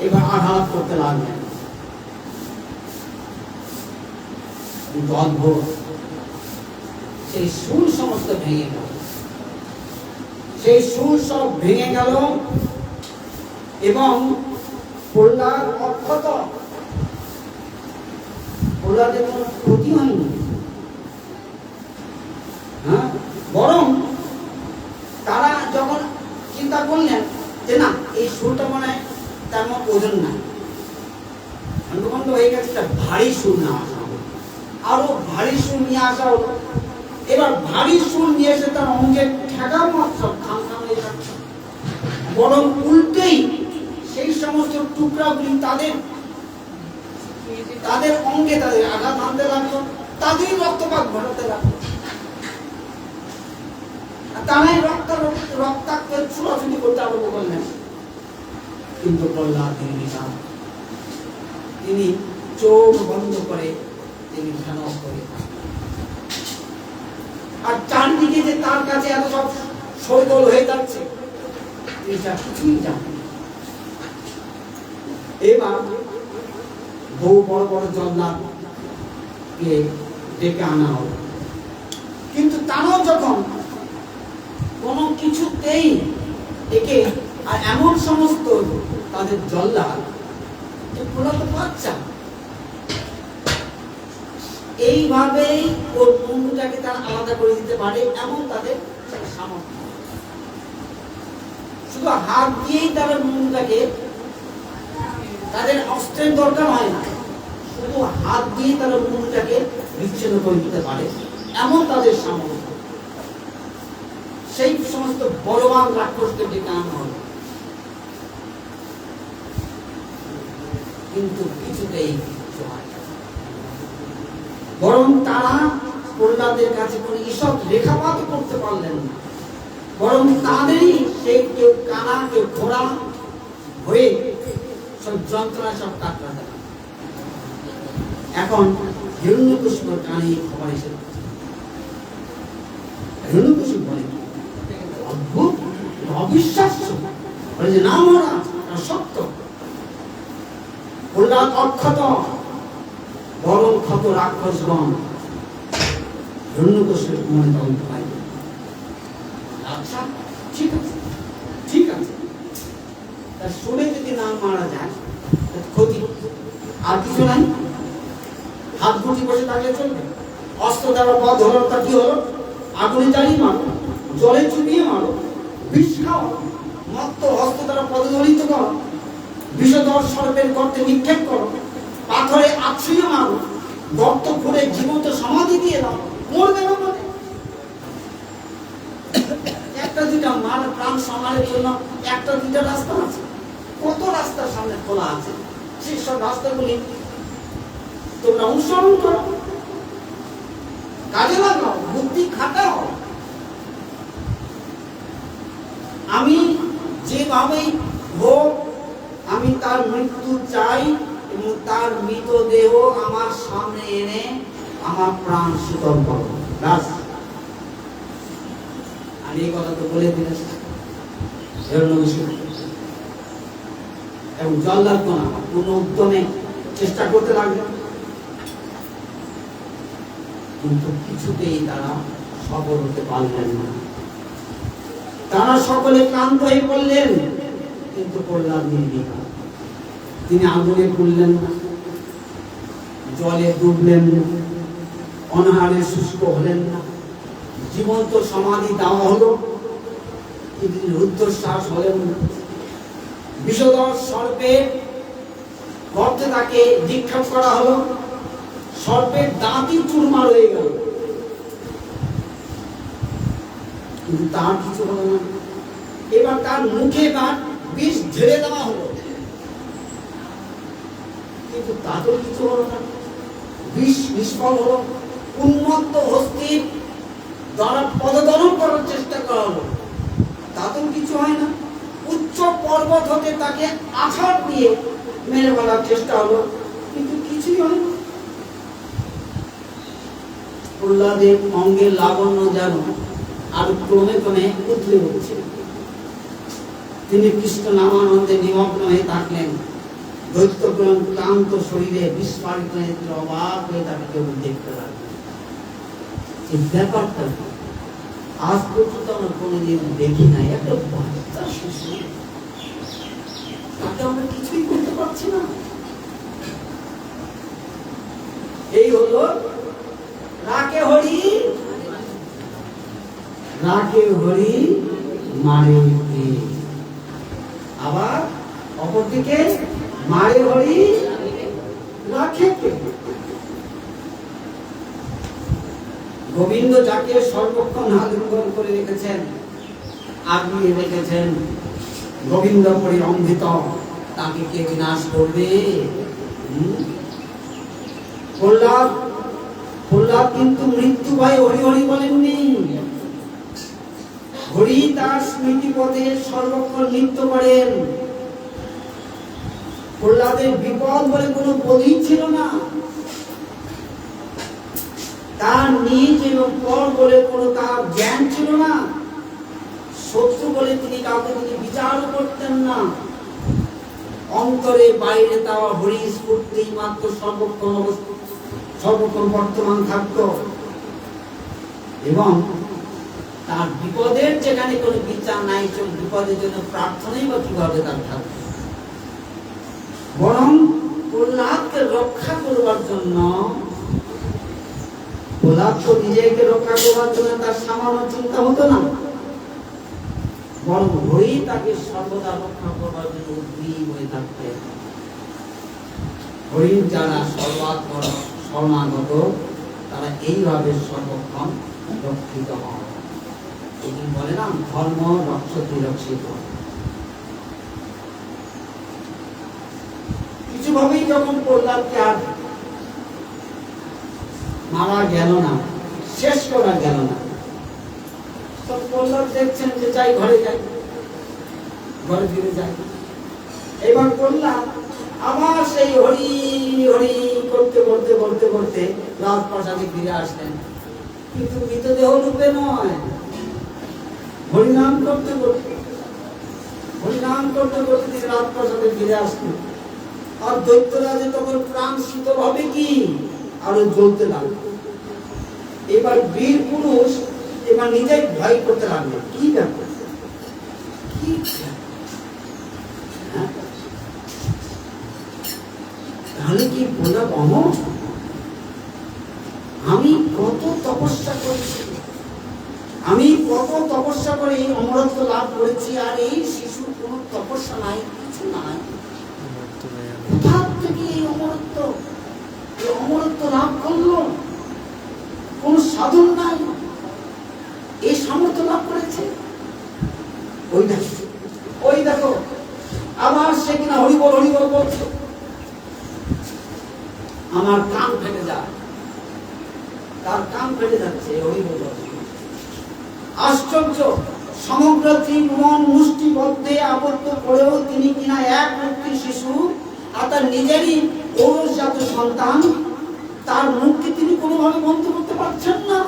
এবার আঘাত করতে লাগলেন। কিন্তু অদ্ভুত, সেই শুল সমস্ত ভেঙে গেল, সেই শুল সব ভেঙে গেল এবং প্রহ্লাদ অক্ষত, প্রহ্লাদের কোনো ক্ষতি হয়নি। বরং তারা যখন চিন্তা করলেন যে না, এই সুরটা মনে হয় তেমন ওজন নাই, বন্ধ হয়ে গেছে, একটা ভারী সুর না আসা হলো, আরো ভারী সুর নিয়ে আসা হলো। এবার ভারী সুর নিয়ে এসে তার অঙ্গের ঠেকা মাত্র খাম খাম হয়ে যাচ্ছে, বরং উল্টেই সেই সমস্ত টুকরাগুলি তাদের অঙ্গে তাদের আঘাত আনতে লাগলো, তাদের রক্তপাত ঘটাতে লাগলো, তারাই রক্তাক্ত ছোড়াছুটি করতে আরম্ভ করলেন। কিন্তু প্রহ্লাদ তিনি চোখ বন্ধ করে তিনি ধ্যান করে, আর চারদিকে যে তার কাছে এত সব সৈদল হয়ে যাচ্ছে এটা কিছুই জানেন। এবার বহু বড় বড় জল্লাদকে ডেকে আনা হলো, কিন্তু তারাও যখন কোনো কিছুতেই একে, আর এমন সমস্ত তাদের জল্লাদ পোড়াতে পারছে, এইভাবেই ওর মুন্ডুটাকে তারা আলাদা করে দিতে পারে এমন তাদের সামর্থ্য। শুধু হাত দিয়েই তারা মুন্ডুটাকে তাদের অস্ত্রের দরকার হয় না, শুধু হাত দিয়ে তারা মুখটাকে বিচ্ছিন্ন করে দিতে পারে, এমন তাদের সামর্থ্য। সেই সমস্ত বলবান রাক্ষসকে ডেকে আনা হলো, কিন্তু কিছুতেই কিছু হয় না। বরং তারা প্রহ্লাদের কাছে কোনো ঈষৎ রেখাপাত করতে পারলেন না, বরং তাদেরই সেই কেউ কানা কেউ ঘোড়া হয়ে সব যন্ত্রণা সব কাটরা দেয়। এখন হিরণ্যকশিপুর কানে এই খবর এসে হিরণ্যকশিপু বলে, অদ্ভুত, অবিশ্বাস্য, বলে যে না মহারাজ, এটা সত্য। প্রহ্লাদ অক্ষত, বরং ক্ষত রাক্ষসগণ। হিরণ্যকশিপুর মনে তখন পাই, আচ্ছা ঠিক আছে, ঠিক আছে, তা শুনে যদি না মারা যায় ক্ষতি, আর কিছু নাই, হাত গুটি বসে থাকলে চলবে। অস্ত্র দ্বারা পথ হলো, তা কি হলো? আগুনে জ্বালিয়ে মারো, জলে চুবিয়ে মারো, বিষ খাও, মত্ত অস্ত্র দ্বারা পদদলিত করো, বিষধর সর্পের গর্তে নিক্ষেপ করো, পাথরে আছড়িয়ে মারো, গর্ত খুঁড়ে জীবন্ত সমাধি দিয়ে দাও, মরবে না বলে। একটা দুইটা মার প্রাণ সমালের জন্য একটা দুইটা রাস্তা আছে, কত রাস্তার সামনে খোলা আছে, সেই সব রাস্তাগুলি তোমরা অনুসরণ করো, কাজে লাগাও, বুদ্ধি খাটাও। আমি যেভাবেই হোক আমি তার মৃত্যু চাই, এবং তার মৃতদেহ আমার সামনে এনে আমার প্রাণ শীতল করো। ব্যাস, আর এই কথা তো বলে দিলেন এবং জল্লাদ কোন উদ্যমে চেষ্টা করতে লাগলো, কিন্তু কিছুতেই তারা সফল হতে পারলেন না। তারা সকলে ক্লান্ত হয়ে পড়লেন, কিন্তু প্রহ্লাদ নির্বিকার। তিনি আগুনে পুড়লেন না, জলে ডুবলেন না, অনাহারে শুষ্ক হলেন না, জীবন্ত সমাধি দেওয়া হলো, কিন্তু রুদ্ধশ্বাস হলেন না। বিষধর সর্পের গর্তে তাকে নিক্ষেপ করা হলো, সর্পের দাঁতই চুরমার হয়ে গেল, কিন্তু তার কিছু হলো না। এবার তার মুখে বিষ ঢেলে দেওয়া হলো, কিন্তু তাদের কিছু হলো না, বিষ নিষ্ফল হলো। উন্মত্ত হস্তির দ্বারা পদদলন করার চেষ্টা করা হলো, তাতেও কিছু হয় না। উচ্চ পর্বত হতে তাকে আছাড় দিয়ে মেরে ফেলার চেষ্টা হলো, কিন্তু কিছুই হয় না। প্রহ্লাদের অঙ্গের লাবণ্য যেন আর ক্রমে ক্রমে উতলে উঠছে। তিনি কৃষ্ণ নামানন্দে নিমগ্ন হয়ে থাকলেন। দৈত্যগ্রহণ ক্লান্ত শরীরে বিস্ফারিত নেত্রে অবাক হয়ে তাকে কেউ দেখতে লাগলেন। এই ব্যাপারটা আজ পর্যন্ত আমরা কোনোদিন দেখি নাই। একটা বাচ্চা শিশু, তাকে আমরা কিছুই করতে পারছি না। এই হলো রাকে হরি, রাকে হরি মারে কে। আবার অপরদিকে মারে হরি রাখে কে। গোবিন্দ যাকে সর্বক্ষণ আলিঙ্গন করে রেখেছেন, আগিয়ে রেখেছেন, গোবিন্দ পরিরম্ভিত, তাকে কে বিনাশ করবে? প্রহ্লাদ কিন্তু মৃত্যু ভয় হরি হরি বলেননি। হরি তার স্মৃতি পথে সর্বক্ষণ নৃত্য করেন। প্রহ্লাদের বিপদ বলে কোনো বোধই ছিল না, তার নিজ এবং পর বলে কোনো তার জ্ঞান ছিল না। শত্রু বলে তিনি কাউকে বিচারও করতেন না। অন্তরে বাইরে তাও হরি স্ফূর্তি মাত্র সর্বক্ষণ বর্তমান থাকত, এবং তার বিপদের যেখানে কোনো বিচার নাই, বিপদের জন্য প্রার্থনাই বা কিভাবে তার থাকত। বরং প্রহ্লাদকে রক্ষা করবার জন্য, প্রহ্লাদ তো নিজেকে রক্ষা করবার জন্য তার সামান্য চিন্তা হতো না, বরং হরি তাকে সর্বদা রক্ষা করবার জন্য উদ্গ্রীব হয়ে থাকতেন। হরিণ যারা সর্বাত্মক শরণাগত তারা এইভাবে সর্বক্ষণ রক্ষিত হয়। এটি বলে না ধর্ম রক্ষতি রক্ষিত। কিছুভাবেই যখন প্রহ্লাদকে আর মারা গেল না, শেষ করা গেল না, তখন প্রহ্লাদ দেখছেন যে যাই ঘরে যাই, ঘরে ফিরে যাই। এবার প্রহ্লাদ আবার সেই হরি হরি করতে করতে করতে করতে রাজপ্রাসাদে ফিরে আসলেন, কিন্তু মৃতদেহ রূপে নয়, হরিনাম করতে করতে হরিনাম করতে করতে তিনি রাজপ্রাসাদে ফিরে আসলেন। আর দৈত্যরাজে তখন প্রাণ শীতল হবে কি আরো জ্বলতে লাগলো। এবার বীর পুরুষ এবার নিজেই ভয় করতে লাগলো, কি ব্যাপার, কি হ্যাঁ? তাহলে কি প্রহ্লাদ অমর? আমি কত তপস্যা করেছি, আমি কত তপস্যা করে অমরত্ব লাভ করেছি, আর এই শিশুর কোন তপস্যা নাই, কিছু নাই, কোথা থেকে এই অমরত্ব লাভ করলো? কোন সাধন নাই, এই সামর্থ্য লাভ করেছে। ওই দেখো আবার সে কিনা হরিবল হরিবল বলছে, আমার কান ফেটে যায়, তার কান ফেটে যাচ্ছে হরিবল। আশ্চর্য, সমগ্র ত্রিভুবন মুষ্টিবদ্ধে আবদ্ধ করেও তিনি কিনা এক মুক্তি শিশু আর তার নিজেরই ঔরসজাত সন্তান, তার মুখকে তিনি কোনোভাবে বন্ধ করতে পারছেন না।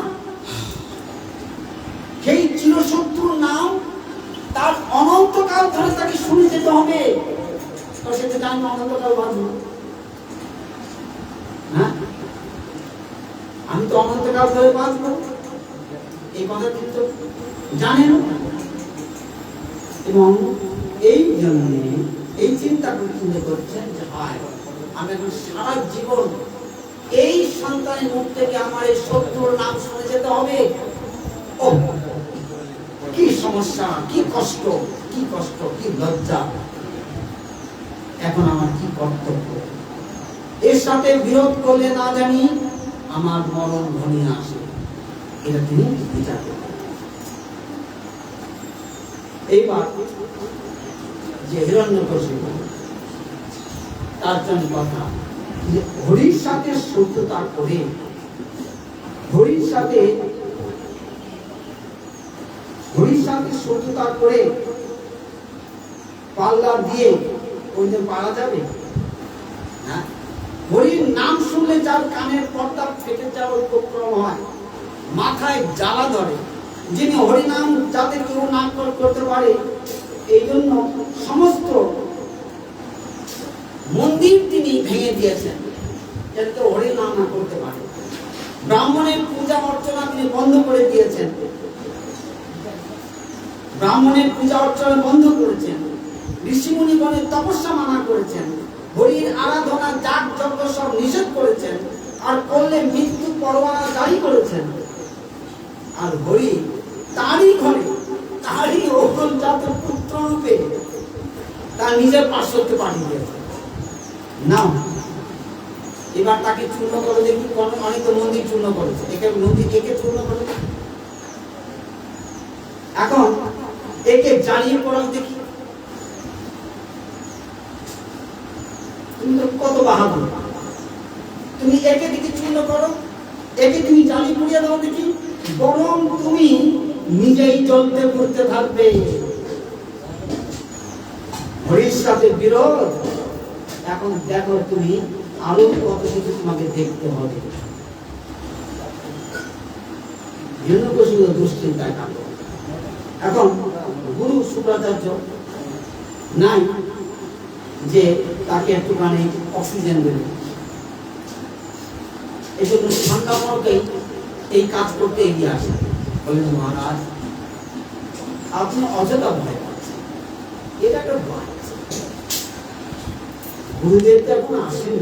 সেই চিরশত্রুর নাম তার অনন্তকাল ধরে তাকে শুনে যেতে হবে। সেটা জানি অনন্তকাল বাঁধব, হ্যাঁ আমি তো অনন্তকাল ধরে বাঁধব, এই কথা কিন্তু জানেন। এবং এই জন্য এই চিন্তা করছেন যে হয় আমি এখন সারা জীবন এই সন্তানের মুখ থেকে আমার এই শত্রুর নাম শুনে যেতে হবে। ও কি সমস্যা, কি কষ্ট, কি কষ্ট, কি লজ্জা, এখন আমার কি কর্তব্য? এর সাথে বিরোধ করলে না জানি আমার মরণ ঘনিয়ে আসে, এটা তিনি বিচার করবেন। এইবার যে হিরণ্যকশিপু, তার জন্য কথা যে হরির সাথে শত্রুতা করে, হরির সাথে শত্রুতা করে পাল্লা দিয়ে কোনদিন পারা যাবে না? হরির নাম শুনলে যার কানের পর্দা ফেটে যাওয়ার উপক্রম হয়, মাথায় জ্বালা ধরে, যিনি হরিনাম যাতে কেউ না করতে পারে এই জন্য সমস্ত মন্দির তিনি ভেঙে দিয়েছেন যাতে হরিনাম না করতে পারে। ব্রাহ্মণের পূজা অর্চনা তিনি বন্ধ করে দিয়েছেন, ব্রাহ্মণের পূজা অর্চনা বন্ধ করেছেন, ঋষিমুনিগণের তপস্যা মানা করেছেন, হরির আরাধনা যাগ যজ্ঞ সব নিষেধ করেছেন, আর করলে মৃত্যু পরোয়ানা জারি করেছেন। আর হরি তারই ঘরে তারই অগ্রজাত পুত্র রূপে তার নিজের পার্শ্বত্বে পাঠিয়ে দিয়েছে। না এবার তাকে চূর্ণ করে দেখি, অনেক তো মন্দির চূর্ণ করেছে, একে চূর্ণ করে, এখন একে জ্বালিয়ে পড়াও দেখি। তুমি তো কত বাহাদুর, তুমি একে দিকে চূর্ণ করো, একে তুমি জ্বালিয়ে পুড়িয়ে দাও দেখি, বরং তুমি নিজেই জ্বলতে পড়তে থাকবে। হরির সাথে বিরোধ, এখন দেখো তুমি আরো কত কিছু তোমাকে দেখতে হবে। হিরণ্যকশিপু দুশ্চিন্তায় থাকো। এখন গুরু শুক্রাচার্য নাই যে তাকে একটুখানি অক্সিজেন দেবে, এই জন্য ঠান্ডামরকেই এই কাজ করতে এগিয়ে আসে। বলেন মহারাজ আপনি অযথা ভয় পাচ্ছেন, এটা একটা ভয়। গুরুদেব তো এখন আসেন,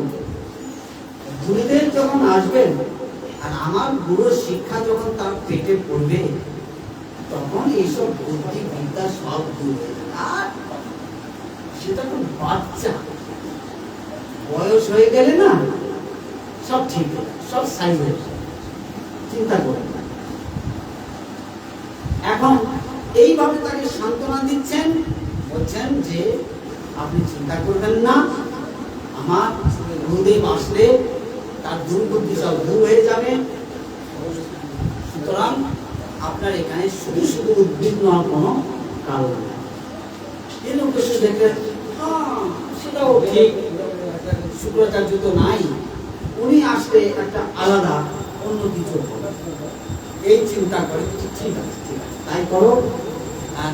গুরুদেব যখন আসবেন আর আমার গুরুর শিক্ষা যখন তার পেটে পড়বে তখন এইসব বুদ্ধি বিদ্যা সব দূর। আর সেটা কোন বাচ্চা, বয়স হয়ে গেলে না সব ঠিক হয়ে যায়, সব সাইজ হয়ে যায়, চিন্তা করবেন না। এখন এইভাবে তাকে সান্ত্বনা দিচ্ছেন, বলছেন যে আপনি চিন্তা করবেন না, আমার গুরুদেব আসলে তার দুর্বুদ্ধি সব দূর হয়ে যাবে, সুতরাং আপনার এখানে শুধু শুধু উদ্বিগ্ন হওয়ার কোনো কারণ নেই। এই লোক এসে দেখলেন সেটাও ঠিক, শুক্রাচার্য তো নাই, উনি আসলে একটা আলাদা অন্য কিছু হবে, এই চিন্তা করে ঠিক আছে ঠিক আছে তাই করো,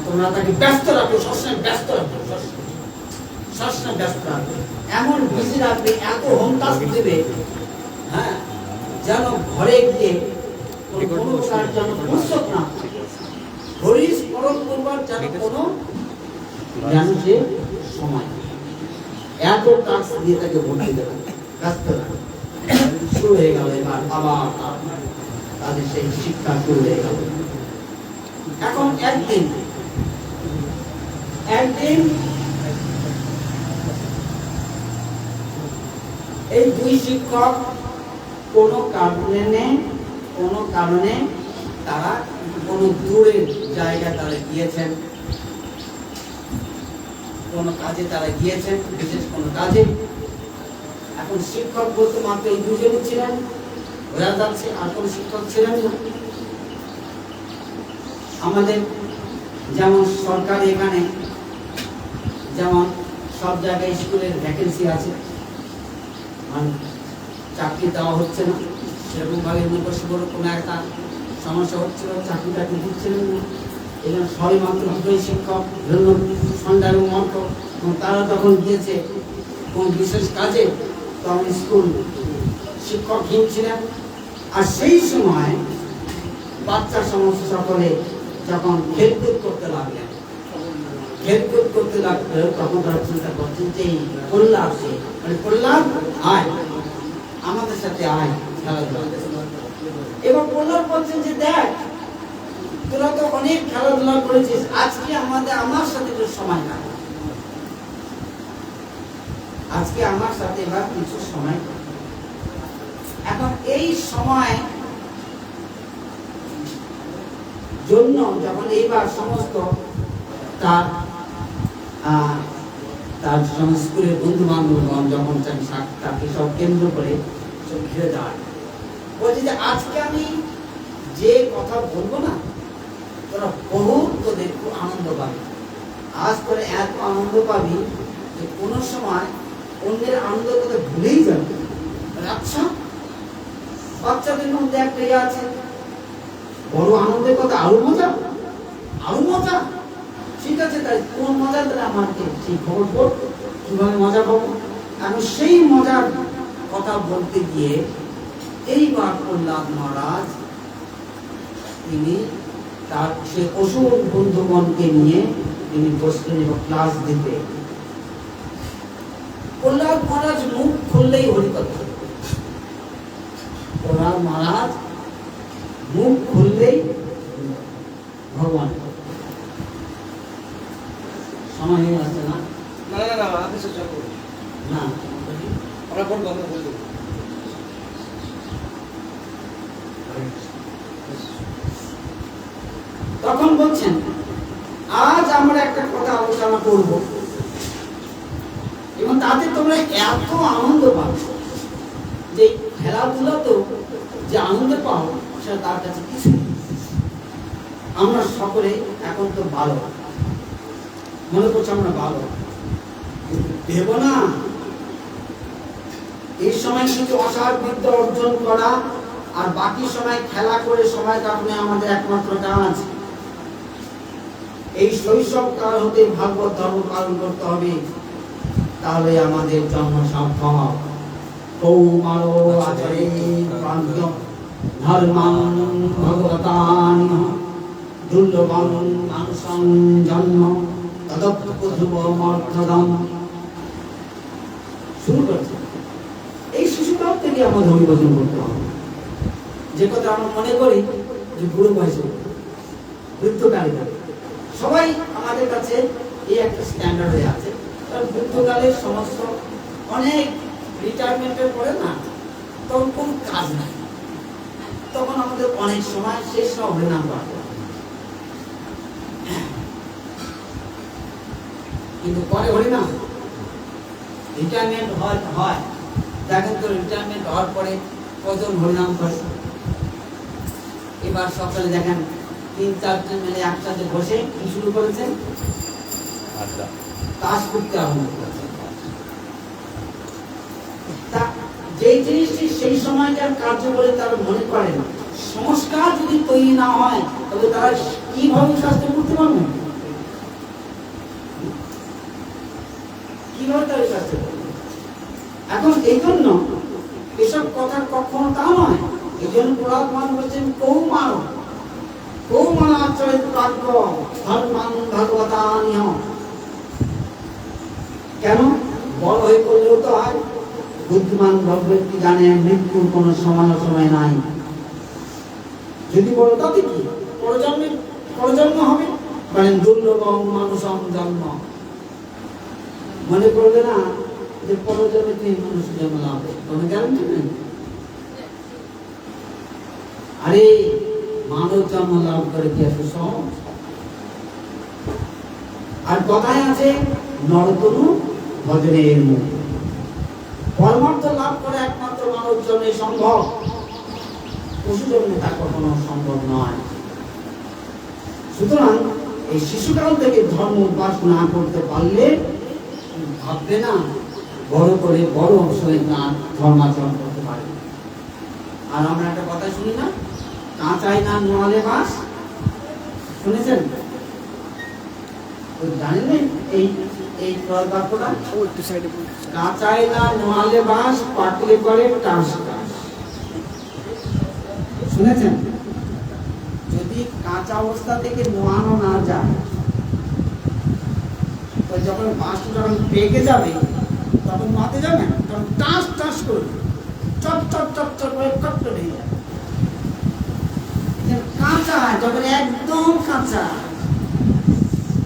তোমরা তাকে ব্যস্ত রাখো, সবসময় ব্যস্ত রাখো, সবসময় ব্যস্ত রাখো, এমন বিজি রাখবে, এত হোম টাস্ক দেবে, হ্যাঁ, যেন ঘরে গিয়ে কোনো কাজ যেন ফুরসত না থাকে, হরি স্মরণ করবার যেন কোনো যেন সে সময়, এত টাস্ক দিয়ে তাকে ভর্তি দেবে, ব্যস্ত রাখো। শুরু হয়ে গেল এবার আবার তাদের সেই শিক্ষা শুরু হয়ে গেল। এখন একদিন এই দুই শিক্ষক কোনো কারণে তারা কোনো দূরের জায়গায় তারা গিয়েছেন, কোনো কাজে তারা গিয়েছেন, বিশেষ কোনো কাজে। এখন শিক্ষক বলতে মাত্র এই দুজনই ছিলেন, বোঝা যাচ্ছে, আর কোনো শিক্ষক ছিলেন না। আমাদের যেমন সরকারি এখানে যেমন সব জায়গায় স্কুলের ভ্যাকেন্সি আছে, মানে চাকরি দেওয়া হচ্ছে না, সেরকম ভাবে মুখস্থ বড় কোনো একটা সমস্যা হচ্ছিল, চাকরিটা দিচ্ছিলেন না, এই জন্য সবাই মাত্র দুটোই শিক্ষক ধন্য সন্ধ্যা এবং মন্ত্র, তারা তখন গিয়েছে কোন বিশেষ কাজে, তখন স্কুল শিক্ষকহীন ছিলেন। আর সেই সময় বাচ্চা সমস্ত সকলে যখন খেলকুদ করতে লাগলেন, তখন তারা চিন্তা করছেন যে প্রহ্লাদ, মানে প্রহ্লাদ আয় আমাদের সাথে আয় খেলাধুলা। এবার প্রহ্লাদ বলছেন যে দেখ, তোরা তো অনেক খেলাধুলা করেছিস, আজকে আমার সাথে একটু সময় না, আজকে আমার সাথে এবার কিছু সময়। এখন এই সময় জন্য যখন এইবার সমস্ত তার স্কুলের বন্ধু বান্ধবগণ যখন তাকে সব কেন্দ্র করে সব ঘিরে দাঁড়ায়, বলছে যে আজকে আমি যে কথা বলবো না, তোরা বহুত তোদের খুব আনন্দ পাবি, আজ করে এত আনন্দ পাবি যে কোনো সময় অন্যের আনন্দ কথা ভুলেই যাবে। আচ্ছা, বাচ্চাদের মধ্যে একটা ইয়ে আছে, বড় আনন্দের কথা আরো মজা, ঠিক আছে, তাই কোন মজা তাহলে আমাকে সেই খবর বল, কিভাবে মজা পাবো। আমি সেই মজার কথা বলতে গিয়ে এইবার প্রহ্লাদ মহারাজ তিনি তার সে অসুর বন্ধুগণকে নিয়ে তিনি বসলেন এবং ক্লাস দিতে। প্রহ্লাদ মহারাজ মুখ খুললেই হরিকথা, প্রহ্লাদ মহারাজ মুখ খুললেই ভগবান। সময় হয়ে যাচ্ছে না, না তখন বলছেন আজ আমরা একটা কথা আলোচনা করব এবং তাতে তোমরা এত আনন্দ পাবে যে খেলাধুলা তো যে আনন্দ পাও সেটা তার কাছে কিছু নেই। আমরা সকলে এখন তো ভালো মনে করছি, আমরা ভালো দেব না। এই সময় কিছু অসার বিদ্যা অর্জন করা আর বাকি সময় খেলা করে সময় কাটানো আমাদের একমাত্র কাজ। এই শৈশব কাল হতে ভাগবত ধর্ম পালন করতে হবে, তাহলে আমাদের জন্ম সম্ভব। কৌমারো আচারে ধর্মাং ভগবতান দুর্লভং মানুষং জন্ম তদপ্রধুবমর্থদম। শুরু করছে এই শিশুকাল থেকে আমাদের হরিভজন করতে হবে। যে কথা আমরা মনে করি যে বুড়ো বয়সে বৃদ্ধকালে সবাই আমাদের কাছে এই একটা স্ট্যান্ডার্ড হয়ে আছে, বৃদ্ধকালের সমস্ত অনেক রিটায়ারমেন্টের পরে না, তখন কোনো কাজ নাই, তখন আমাদের অনেক সময় শেষ সব হরিনাম পাঠ করা। কিন্তু পরে হরিনাম রিটায়ারমেন্ট হয় দেখেন তো, রিটায়ারমেন্ট হওয়ার পরে কজন হরিনাম করে। এবার সকালে দেখেন 3-4জন মিলে একসাথে বসে কি শুরু করেছেন, আচ্ছা তাস করতে আরম্ভ করেছেন। তা যেই জিনিসটি সেই সময়কার কার্য বলে তারা মনে করেন, সংস্কার যদি তৈরি না হয় তবে তারা কিভাবে শাস্ত্র করতে পারবেন, কিভাবে তারা শাস্ত্র করবে। এখন এই জন্য এসব কথা কখনো তা নয়। এই জন্য পুরাণ বলছেন কৌমান আচরিত প্রাজ্ঞ ধর্মান ভগবতানিহ। কেন বড় হয়ে করলেও তো হয়, বুদ্ধিমান ব্যক্তি জানে মৃত্যুর কোনো সময় নাই। যদি বড় তাতে কি পরজন্ম হবে, বলেন দুর্লভ মানুষম জন্ম। মনে করবে না যে পরজন্মে তুমি মানুষ জন্ম লাভ হবে, কোনো গ্যারান্টি নেই। আরে মানব জন্ম লাভ করে কি এত সহজ? আর কথায় আছে নরতনু ভজনের মুখ। পরমার্থ লাভ করে একমাত্র মানব জন্মে সম্ভব, পশু জন্মে তা কখনো সম্ভব নয়। সুতরাং এই শিশুকাল থেকে ধর্ম অভ্যাস না করতে পারলে ভাববে না বড় করে বড় অবসরে না ধর্মাচরণ করতে পারে। আর আমরা একটা কথা শুনি না, কাঁচায় না নোয়ালে বাস, শুনেছেন? জানেন এই বাক্যটা, কাঁচায় না নোয়ালে বাস, পাকলে করে টাস টাস। শুনেছেন? যদি কাঁচা অবস্থা থেকে নোয়ানো না যায়, তো যখন বাঁশটা যখন পেকে যাবে তখন মাতে যাবে, তখন টাস টাস করবে, চট চট চট চট করে কট হয়ে যাবে। কাঁচা যখন একদম কাঁচা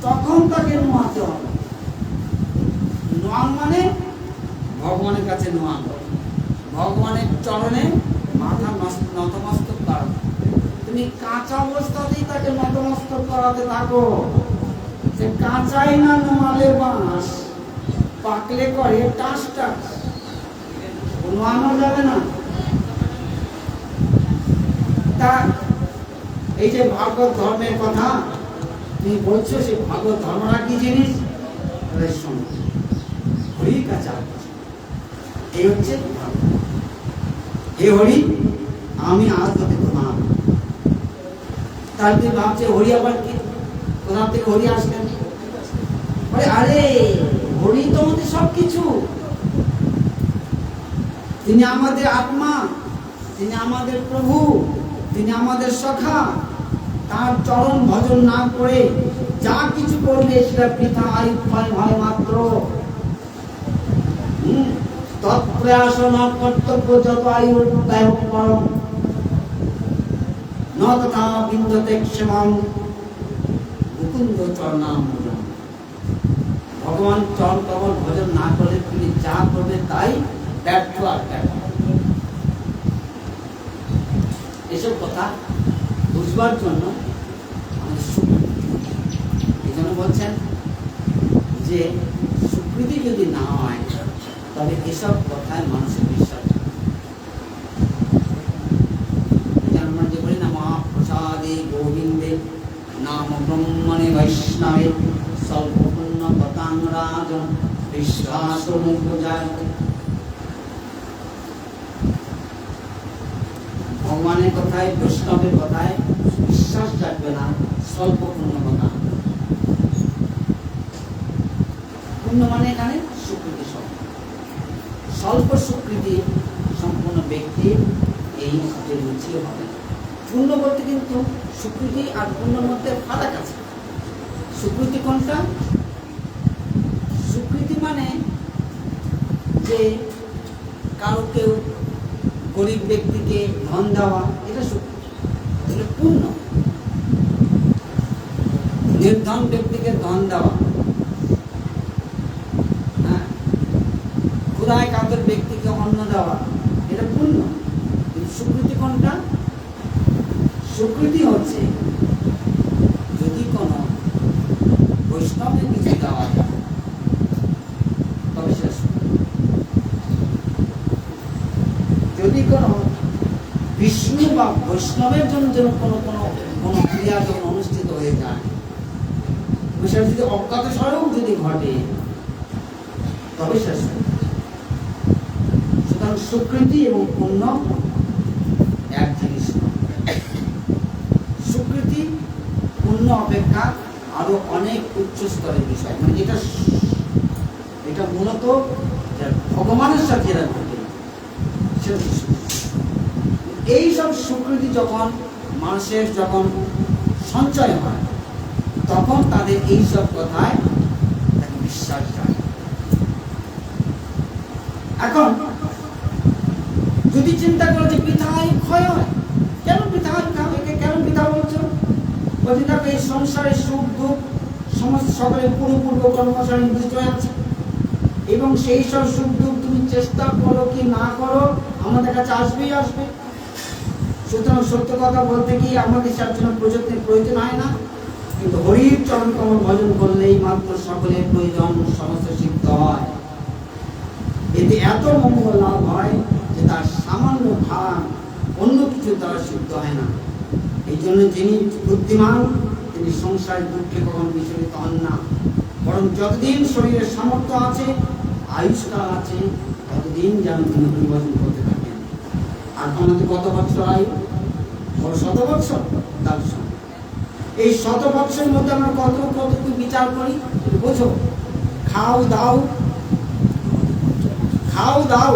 তখন তাকে নোয়াতে হবে। নোয়ান মানে ভগবানের কাছে নোয়ান, ভগবানের চরণে মাথা নতমস্তক করা। তুমি কাঁচা অবস্থাতেই তাকে নতমস্তক করাতে থাকো। যে কাঁচাই না নোয়ালে বাঁশ, পাকলে করে টাস টাস, নোয়ানো যাবে না। তা এই যে ভাগবত ধর্মের কথা তুমি বলছো, সে ভাগবত ধর্মটা কি জিনিস? হরি কাঁচা, এই হচ্ছে হে হরি আমি আজ হতে তোমার। তার তুই ভাবছে হরি আবার কি, কোথা থেকে হরি আসলেন? আরে হরি তো আমাদের সবকিছু, তিনি আমাদের আত্মা, তিনি আমাদের প্রভু, তিনি আমাদের সখা। তার চরণ ভজন না করে যা কিছু করবে সেটা বৃথা আয়ুক্ষয় হয় মাত্র। তৎপ্রয়াস ন কর্তব্য যত আয়ু ব্যয় করম ন তথা বিন্দতে ক্ষেমং মুকুন্দ চরণামৃতম। ভগবান চরণ কমল ভজন না করলে তিনি যা করবে তাই ব্যর্থ আর ব্যর্থ। এসব কথা বুঝবার জন্য এই জন্য বলছেন যে স্বীকৃতি যদি না হয় তবে এসব কথায় মানুষের বিশ্বাস। আমরা যে বলি না মহাপ্রসাদে গোবিন্দে নাম ব্রহ্মণে বৈষ্ণবে স্বল্প পুণ্য পতাং রাজন বিশ্বাস যায়। ভগবানের কথায়, বৈষ্ণবের কথায় বিশ্বাস রাখবে না, স্বল্প পুণ্য কথা। পুণ্য মানে এখানে স্বীকৃতি, স্বল্প স্বীকৃতি সম্পূর্ণ ব্যক্তির এই রুচি হবে। পুণ্য বলতে কিন্তু স্বীকৃতি আর পুণ্যর মধ্যে ফারাক আছে। স্বীকৃতি কোনটা? স্বীকৃতি মানে যে কারো কেউ গরিব ব্যক্তিকে ধন দেওয়া, এটা স্বীকৃতি, এটা পুণ্য। নির্ধন ব্যক্তিকে ধন দেওয়া, ক্ষুধায় কাতর ব্যক্তিকে অন্ন দেওয়া, এটা পুণ্য। কিন্তু সুকৃতি কোনটা? সুকৃতি হচ্ছে যদি কোনো বৈষ্ণবকে কিছু দেওয়া যায়, তবে সেটা সুকৃতি। যদি কোনো বিষ্ণু বা বৈষ্ণবের জন্য যেন কোনো কোনো কোনো ক্রিয়া যখন অনুষ্ঠিত হয়ে যায়, সেটা যদি অজ্ঞাত স্বরেও যদি ঘটে, তবে সেটা সুকৃতি। সুতরাং সুকৃতি এবং পুণ্য এক জিনিস নয়। সুকৃতি পুণ্য অপেক্ষা আরো অনেক উচ্চ স্তরের বিষয়, মানে এটা মূলত ভগবানের সাথে এরা ঘটে। এই সব সুকৃতি যখন মানুষের যখন সঞ্চয় হয়, তখন তাদের এই সব কথায় তাকে বিশ্বাস যায়। এখন যদি চিন্তা করে যে বৃথায় ক্ষয় হয়, কেন বৃথায় কেন বৃথা বলছো? বলছি দেখো, এই সংসারের সুখ দুঃখ সমস্ত সকলের পূর্ব কর্মশালী নির্দিষ্ট হয়ে আছে, এবং সেই সব সুখ দুঃখ তুমি চেষ্টা করো কি না করো আমাদের কাছে আসবেই আসবে। সুতরাং সত্য কথা বলতে কি আমাদের তার জন্য প্রয়োজন হয় না, কিন্তু হরির চরণ কমল ভজন করলেই মাত্র সকলের প্রয়োজন সমস্ত সিদ্ধ হয়। এতে এত মঙ্গল লাভ হয় যে তার সামান্য ভাগ অন্য কিছু দ্বারা সিদ্ধ হয় না। এই জন্য যিনি বুদ্ধিমান তিনি সংসারের দুঃখে কখনো বিচলিত হন না, বরং যতদিন শরীরের সামর্থ্য আছে, আয়ুষ্কাল আছে, ততদিন যেন তিনি পরিবর্তন করতে থাকেন। আর আমাদের কত বছর আয়ু? 100 বছর। তার এই 100 বছরের মধ্যে আমরা কতটুকু বিচার করি বোঝো। খাও দাও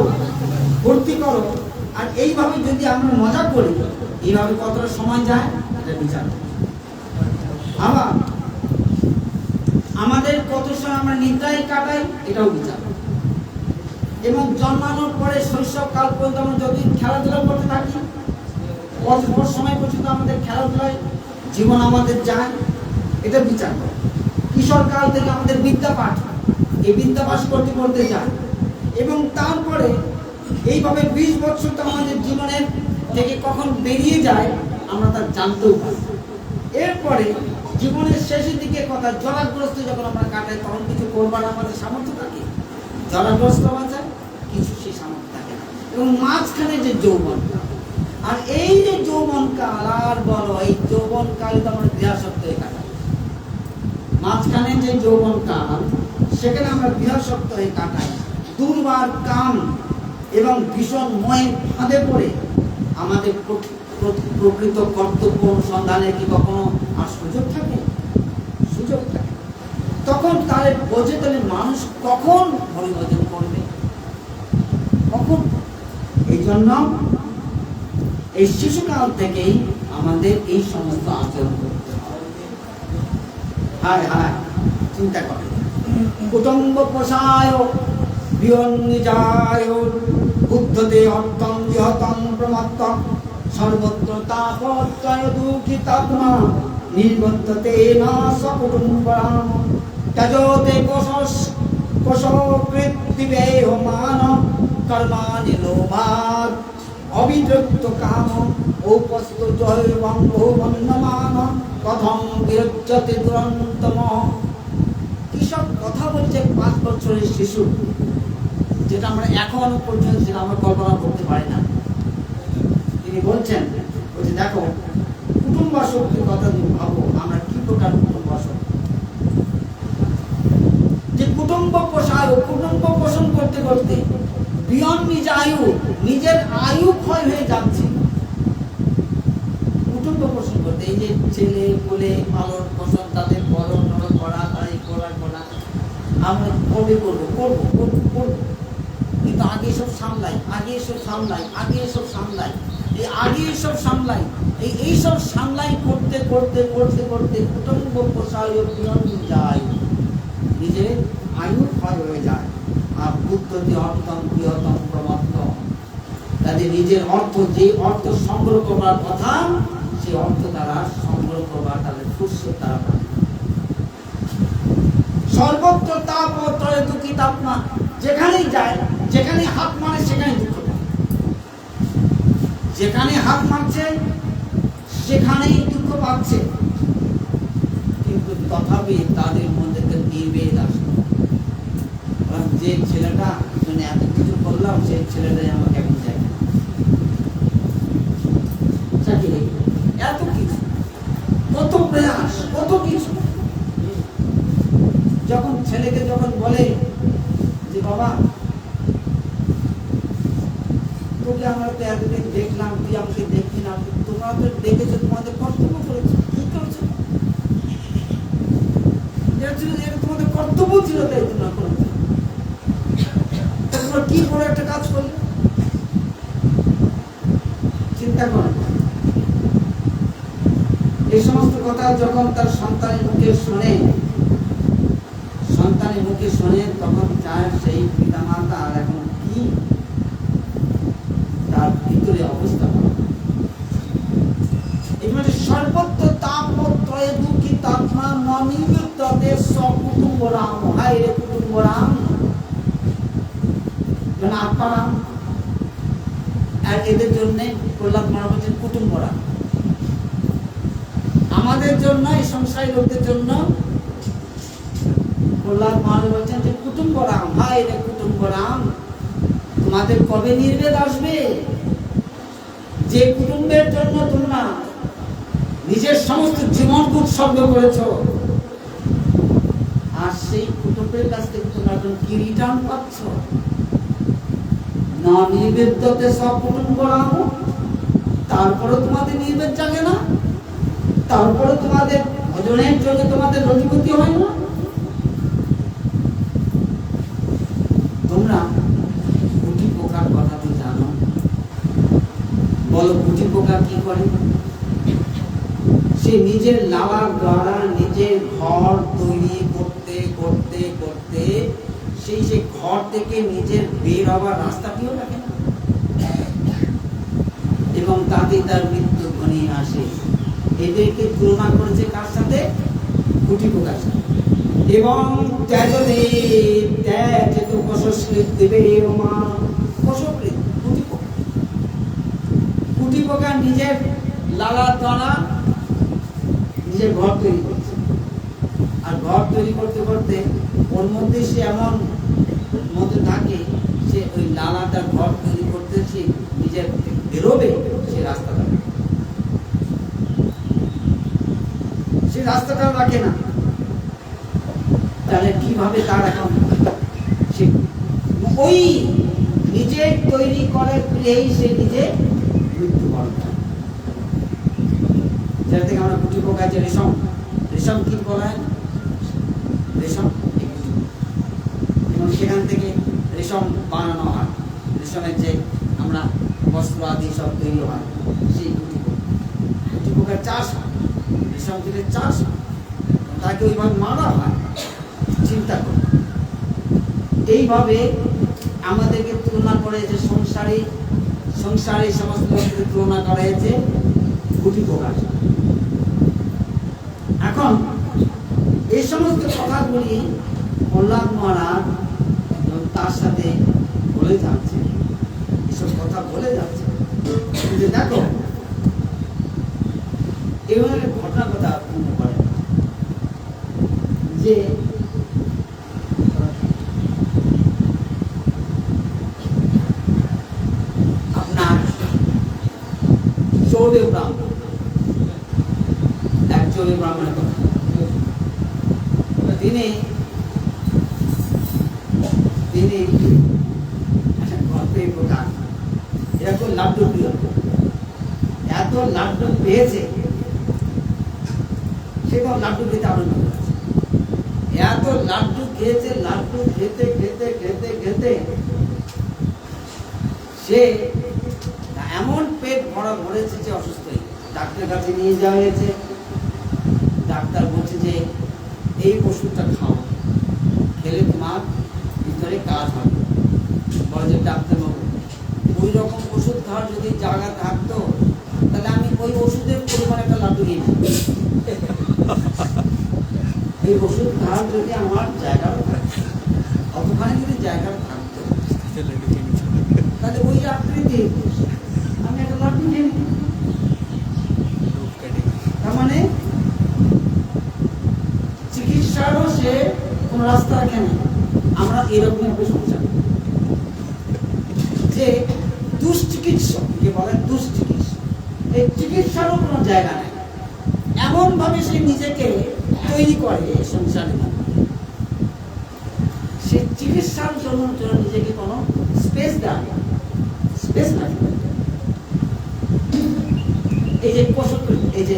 ভর্তি করো, আর এইভাবে যদি আমরা মজা করি, এইভাবে কতটা সময় যায় এটা বিচার। আবার আমাদের কত সময় আমরা নিদ্রায় কাটাই, এটাও বিচার। এবং জন্মানোর পরে শৈশবকাল পর্যন্ত আমরা যদি খেলাধুলা করতে থাকি, কত সময় পর্যন্ত আমাদের খেলাধুলায় জীবন আমাদের যায়, এটা বিচার করে। কিশোর কাল থেকে আমাদের বিদ্যাপাঠ, এই বিদ্যাপাঠ করতে যায়, এবং তারপরে এইভাবে 20 বছর তো আমাদের জীবনের থেকে কখন বেরিয়ে যায় আমরা তা জানতেও পারি। এরপরে জীবনের শেষের দিকে কথা জলাগ্রস্ত যখন আমরা কাটাই, তখন কিছু করবার আমাদের সামর্থ্য থাকে, জলাগ্রস্ত হওয়া যায়, কিছু সেই সামর্থ্য থাকে না। এবং মাঝখানে যে যৌবন, আর এই যে যৌবন কাল, আর বলো এই যৌবন কাল তো আমরা গৃহাসক্ত হয়ে কাটাই। মাঝখানে যে যৌবন কাল, সেখানে আমরা গৃহাসক্ত হয়ে কাটাই, দুর্বার কাম এবং ভীষণ ময়ের ফাঁদে পড়ে আমাদের প্রকৃত কর্তব্য অনুসন্ধানের কি কখনো আর সুযোগ থাকে? সুযোগ থাকে। তখন তাহলে বোঝে, তাহলে মানুষ কখন হরিভজন করবে, কখন? এই জন্য এই শিশুকাল থেকেই আমাদের এই সমস্ত আচরণ করতে হবে। হায় চিন্তা করে, কুটুম্ব প্রসায় বিয়ন্নিজায় বুদ্ধতে অর্থং বিহতং প্রমত্তং সর্বত্র তাপত্রয় দুঃখিতাত্মা নির্বদ্ধতে না সকুটুম্বরাম তজোতে কোশকৃত্তিবেহমান কর্মাণি লোভাৎ অবিদ্রুত কাম ঔপস্থ জৈবং বহুবন্যমান কথং বিরজ্যতে দুরন্তম। কিসব কথা বলছে 5 বছরের শিশু, যেটা আমরা এখনো পর্যন্ত সেটা আমরা কল্পনা করতে পারি না। তিনি বলছেন, দেখো কুটুম্বাসক্তের কথা তুমি ভাবো, আমরা কি প্রকার কুটুম্বাসক্ত, যে কুটুম্ব পোষণ করতে করতে বিয়ন নিজ আয়ু, নিজের আয়ু ক্ষয় হয়ে যাচ্ছে। কুটুম্ব পোষণ করতে, এই যে ছেলে কোলে পালন পোষণ, তাদের বরণ করা, তাদের করা আমরা কবে করবো, কিন্তু আগে এসব সামলাই, এইসব সামলাই করতে কুটুম্ব পোষায় যায়, নিজের আয়ু ক্ষয় হয়ে যায়। আর বুদ্ধতি অর্থম বৃহত্তম প্রমত্ত, তাদের নিজের অর্থ, যে অর্থ সংগ্রহ করবার কথা, সেই অর্থ তারা সংগ্রহ করবার তাদের ফুরসত তারা পায়। সর্বত্র তাপ ও ত্রয় দুঃখিতাত্মা, যেখানেই যায় যেখানে হাত মারে সেখানে দুঃখ পায়, যেখানে হাত মারছে সেখানেই দুঃখ পাচ্ছে, কিন্তু তথাপি তাদের মধ্যে তো নির্বেদ আসে। যে ছেলেটা মানে এত কিছু করলাম, সেই ছেলেটাই আমাকে এখন যায় চাকরি, এত কিছু, কত প্রয়াস, কত কিছু। যখন ছেলেকে যখন বলে যে বাবা তোকে আমরা তো এতদিন দেখলাম, তুই আমাকে দেখবি না, তোমরা তো দেখেছো, তোমাদের কর্তব্য করেছো, কি করেছো, তোমাদের কর্তব্য ছিল, তাই তোমরা করেছো, তোমরা কি করে একটা কাজ করলে চিন্তা করো। এই সমস্ত কথা যখন তার সন্তানের মুখে শোনে, তখন চায় সেই পিতা মাতা আর এখন কি তার ভিতরে অবস্থা হবে। এবারে সর্বত্র তাপত্রয়ে দুঃখী তাত্মা নমিত তদের সকুটুম্ব রাম, হায় রে কুটুম্ব রাম, মানে আত্মারাম। আর এদের জন্য প্রহ্লাদ মহারাজ বলছেন কুটুম্ব রাম। আমাদের জন্য, এই সংসারী লোকদের জন্য প্রহ্লাদ মহারাজ বলছেন যে কুটুম্ব রাম, হায় রে কুটুম্ব রাম, তোমাদের কবে নির্বেদ আসবে? যে কুটুম্বের জন্য তোমরা নিজের সমস্ত জীবনকে উৎসর্গ করেছো, আর সেই কুটুম্বের কাছ থেকে তোমরা কি রিটার্ন পাচ্ছ? না নির্বেদতে সব কুটুম্ব রাম, তারপরে তোমাদের নির্বেদ জাগে না, তারপরে তোমাদের ভজনের জন্য তোমাদের রতিপতি হয় না। তোমরা গুটি পোকার কথা তো জানো, বলো গুটি পোকা কি করে? সে নিজের লালার দ্বারা নিজের ঘর তৈরি করতে করতে করতে সে ঘর থেকে নিজের বের হবার রাস্তাটিও রাখে না, এবং তাতে তার মৃত্যু ঘনিয়ে আসে। এদেরকে তুলনা করেছে কার সাথে? গুটি পোকার সাথে। এবং গুটি পোকা নিজের লালার দ্বারা নিজের ঘর তৈরি করছে, আর ঘর তৈরি করতে করতে ওর মধ্যে সে এমন মধ্যে থাকে, সে ওই লালাটা ঘর তৈরি করতে সে নিজের বেরোবে, সে রাস্তাটা, সে রাস্তাটাও রাখে না। তাহলে কিভাবে তার এখন সে ওই নিজে তৈরি করে পেলেই সে নিজে মৃত্যুবরণ করে। যেটা থেকে আমরা গুটি পোকা, যে রেশম, রেশম কি বলা হয়? রেশম, এবং সেখান থেকে রেশম বানানো হয়, রেশমের যে আমরা বস্ত্র আদি সব তৈরি হয়, সেই গুটি পোকার চাষ হয়, রেশম থেকে চাষ হয়, তাকে ওইভাবে মারা হয়। চিন্তা করো, এইভাবে আমাদেরকে তুলনা করে যে সংসারে সমস্ত লোককে তুলনা করা হয়েছে গুটি পোকার। এখন এই সমস্ত কথাগুলি প্রহ্লাদ মহারাজ তার সাথে বলে যাচ্ছে, এসব কথা বলে যাচ্ছে। যে দেখো এভাবে ঘটনা কথা মনে পড়ে যে আপনার চৌবে ব্রাহ্মণ, এক চৌবে ব্রাহ্মণের কথা, তিনি প্রকার এরকম লাড্ডু প্রিয়, এত লাড্ডু পেয়েছে, সে তো লাড্ডু খেতে আনন্দ করেছে, এত লাড্ডু খেয়েছে, লাড্ডু খেতে খেতে খেতে খেতে সে এমন পেট ভরা ভরেছে যে অসুস্থ হয়ে ডাক্তারের কাছে নিয়ে যাওয়া হয়েছে। ডাক্তার বলছে যে এই ওষুধটা খাও, খেলে তোমার ভিতরে কাজ হবে। বলে যে ডাক্তারবাবু, ওই রকম ওষুধ খাওয়ার যদি জায়গা থাকতো তাহলে আমি ওই ওষুধের পরিমাণ একটা লাড্ডু নিয়ে নিই। এই ওষুধ খাওয়ার যদি আমার জায়গা থাকতো, অতখানি যদি জায়গা থাকতো তাহলে ওই আকৃতি আমি একটা লাঠি নিয়ে নিই। তার মানে চিকিৎসারও সে কোন রাস্তা রাখে না। আমরা এরকম একটা সংসার যে দুশ্চিকিৎসক, যে বলে দুশ্চিকিৎসক, এই চিকিৎসারও কোনো জায়গা নেই। এমন ভাবে সে নিজেকে তৈরি করে সংসারে, সে চিকিৎসার জন্য নিজেকে কোনো স্পেস দেয়, স্পেস নাই। এই যে পোষক, এই যে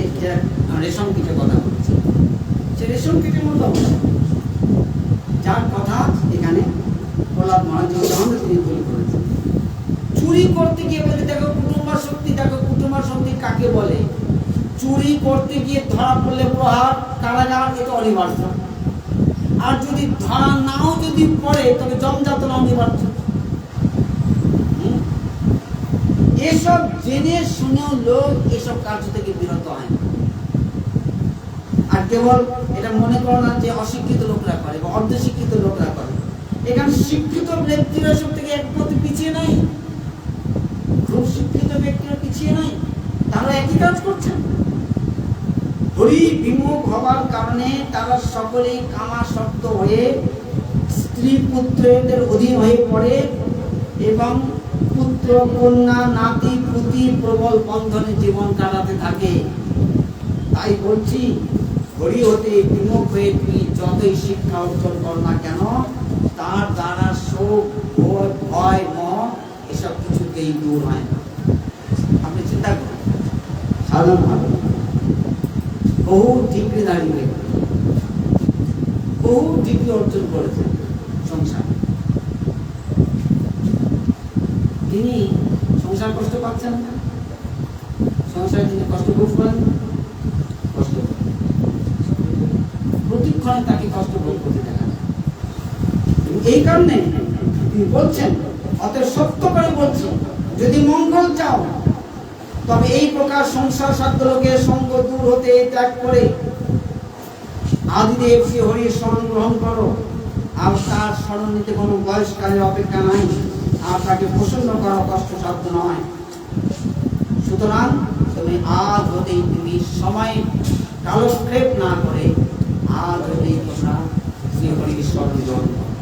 রেশম কিটের কথা বলছি, সে রেশম কিটের মতো যার কথা এখানে প্রহ্লাদ মহারাজ তিনি তৈরি করেছেন। চুরি করতে গিয়ে বলে দেখো কুটুম্বার শক্তি, দেখো কুটুম্বার শক্তি কাকে বলে। চুরি করতে গিয়ে ধরা পড়লে প্রহার, কারাগার, এটা অনিবার্য। আর যদি ধরা নাও যদি পড়ে তবে জমযাতনা অনিবার্য। এসব জেনে শুনেও লোক এসব কার্য থেকে বিরত হয় না। আর কেবল এটা মনে করো না যে অশিক্ষিত লোকরা করে বা অর্ধশিক্ষিত লোকরা করে। এখানে শিক্ষিত ব্যক্তিরা এসব থেকে একমাত্র পিছিয়ে নাই, খুব শিক্ষিত ব্যক্তিরা পিছিয়ে নাই, তারা একই কাজ করছেন। হরি বিমুখ হবার কারণে তারা সকলেই কামাসক্ত হয়ে স্ত্রী পুত্রদের অধীন হয়ে পড়ে এবং পুত্র কন্যা নাতি পুতি প্রবল বন্ধনে জীবন কাটাতে থাকে। তাই বলছি, হরি হতে বিমুখ হয়ে তুমি যতই শিক্ষা অর্জন কর না কেন, তার দ্বারা শোক, ভয়, মোহ এসব কিছুতেই দূর হয় না। আপনি চিন্তা করুন, সাধারণভাবে বহু ডিগ্রি দাঁড়িয়ে, বহু ডিগ্রি অর্জন করেছেন সংসার, তিনি সংসার কষ্ট পাচ্ছেন না, সংসারে তিনি কষ্ট ভোগ করেন, কষ্ট প্রতিক্ষণে তাকে কষ্ট ভোগ করতে দেখা যায়। এই কারণে তিনি বলছেন, অতএব সত্য করে বলছি, যদি মঙ্গল চাও তবে এই প্রকার সংসার সাধ্য লোকের সঙ্গ দূর হতে ত্যাগ করে আদিদেব শ্রী হরির শরণ গ্রহণ করো। আর তার শরণ নিতে কোনো বয়সকালের অপেক্ষা নাই, আর তাকে প্রসন্ন করা কষ্টসাধ্য নয়। সুতরাং তুমি আজ হতেই তুমি সময় কালক্ষেপ না করে আজ হতেই তোমরা শ্রী হরির শরণ গ্রহণ করো।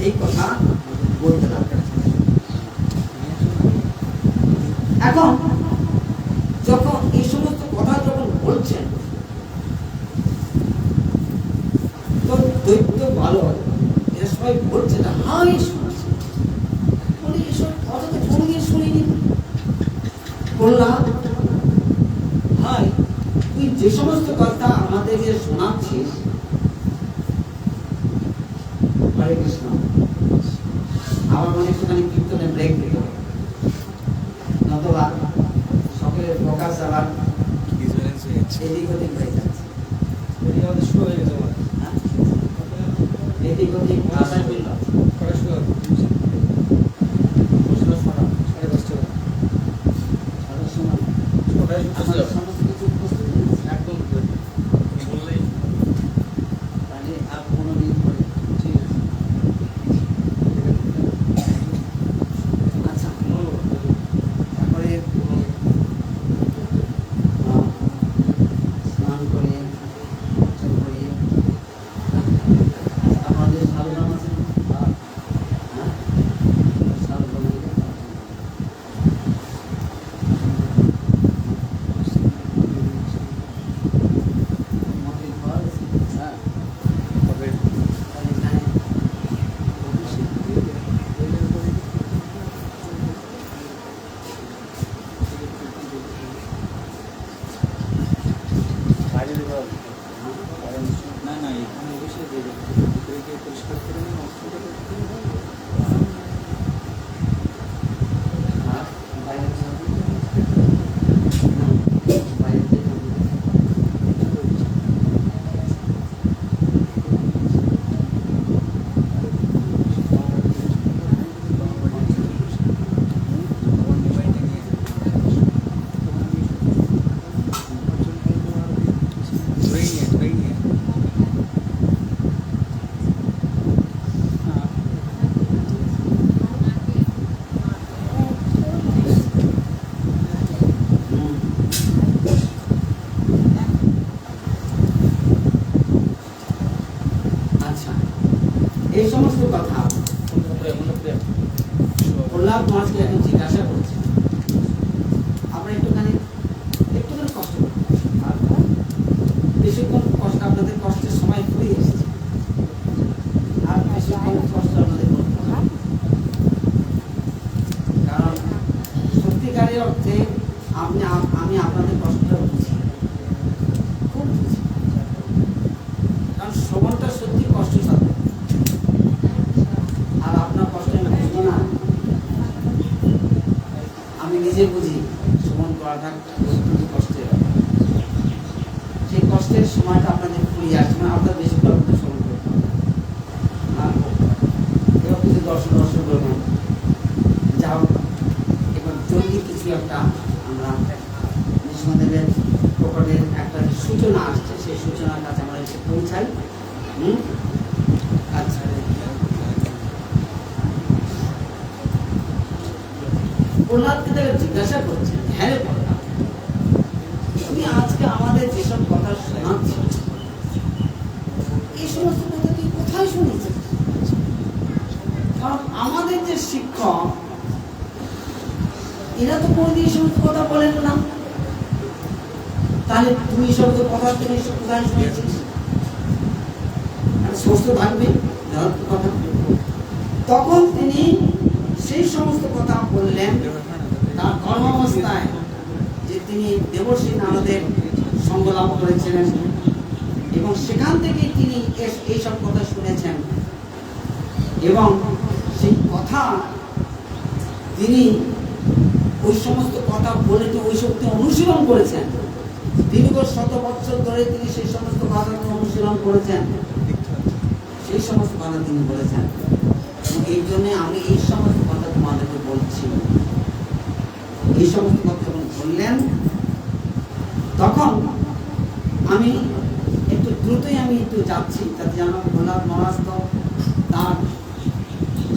এই কথা বলতে লাগবে। এখন যখন এই সমস্ত কথা যখন বলছেন, তো দৈত্য ভালো, এরা সবাই বলছে না, হাই শুনছে, বলে এসব কথা তো কোনোদিন শুনিনি। বললাম, হাই তুই যে সমস্ত কথা আমাদেরকে শোনাচ্ছিস, হরে কৃষ্ণ, আমার মনে একটুখানি কীর্তনে ব্রেক দিতে হবে, নতবা সকলের প্রকাশ আবার এদিক ওদিক হয়ে যাচ্ছে। এদিক ওদিক ভাষায় বলল সমস্ত কিছু উপস্থিত একদম বললেই তাহলে আর 15 দিন পরে। আচ্ছা, তারপরে স্নান করে আমাদের সালগ্রাম আছে, সালগ্রাম এই সমস্ত কথা প্রহ্লাদ মহারাজকে এখন জিজ্ঞাসা করছে। আমরা একটুখানি কষ্ট করবো, আর বেশিক্ষণ কষ্ট, আপনাদের কষ্টের সময় ফুরিয়ে এসেছে, আর বেশিক্ষণ কষ্ট আপনাদের করতে হবে। কারণ সত্যিকারের অর্থে আমি আপনাদের কষ্টটা বুঝি, খুব বুঝি। কারণ শ্রবণটা সত্যি কষ্টসাধ্য, আর আপনার কষ্ট আমি বুঝবো না, আমি নিজে বুঝি শ্রবণ করাটা অত্যন্ত কষ্টের। সেই কষ্টের সময়টা আপনাদের ফুরিয়ে আসবে না, আপনার বেশি করে আপনাদের শ্রবণ করতে হবে। এবার কিছু দর্শন করবেন, যা হোক এবার জলদি কিছু একটা আমরা নৃসিংহদেবের প্রকটের একটা সূচনা আসছে, সেই সূচনার কাছে আমরা এসে পৌঁছাই। আচ্ছা, প্রহ্লাদকে তাকে জিজ্ঞাসা করছেন, হ্যাঁ রে প্রহ্লাদ, তুমি আজকে আমাদের যেসব কথা শোনাচ্ছ, এই সমস্ত কথা তুই কোথায় শুনেছিস? কারণ আমাদের যে শিক্ষক, এরা তো কোনোদিন এই সমস্ত কথা বলেন না, তাহলে তুমি সমস্ত কথা তুমি কোথায় শুনেছিস? সমস্ত থাকবে কথা। তখন তিনি সেই সমস্ত কথা বললেন তার কর্মাবস্থায়, যে তিনি দেবর্ষী নারদের সঙ্গ লাভ করেছিলেন এবং সেখান থেকে তিনি এইসব কথা শুনেছেন, এবং সেই কথা তিনি ওই সমস্ত কথা বলে ওই শক্তি অনুশীলন করেছেন। দীর্ঘ 100 বছর ধরে তিনি সেই সমস্ত কথা অনুশীলন করেছেন, সেই সমস্ত কথা তিনি বলেছেন। এই জন্য আমি এই সমস্ত কথা তোমাদেরকে বলছি। এই সমস্ত কথা যখন বললেন, তখন আমি একটু দ্রুতই একটু যাচ্ছি, তাতে যেন প্রহ্লাদ মহারাজ তো তার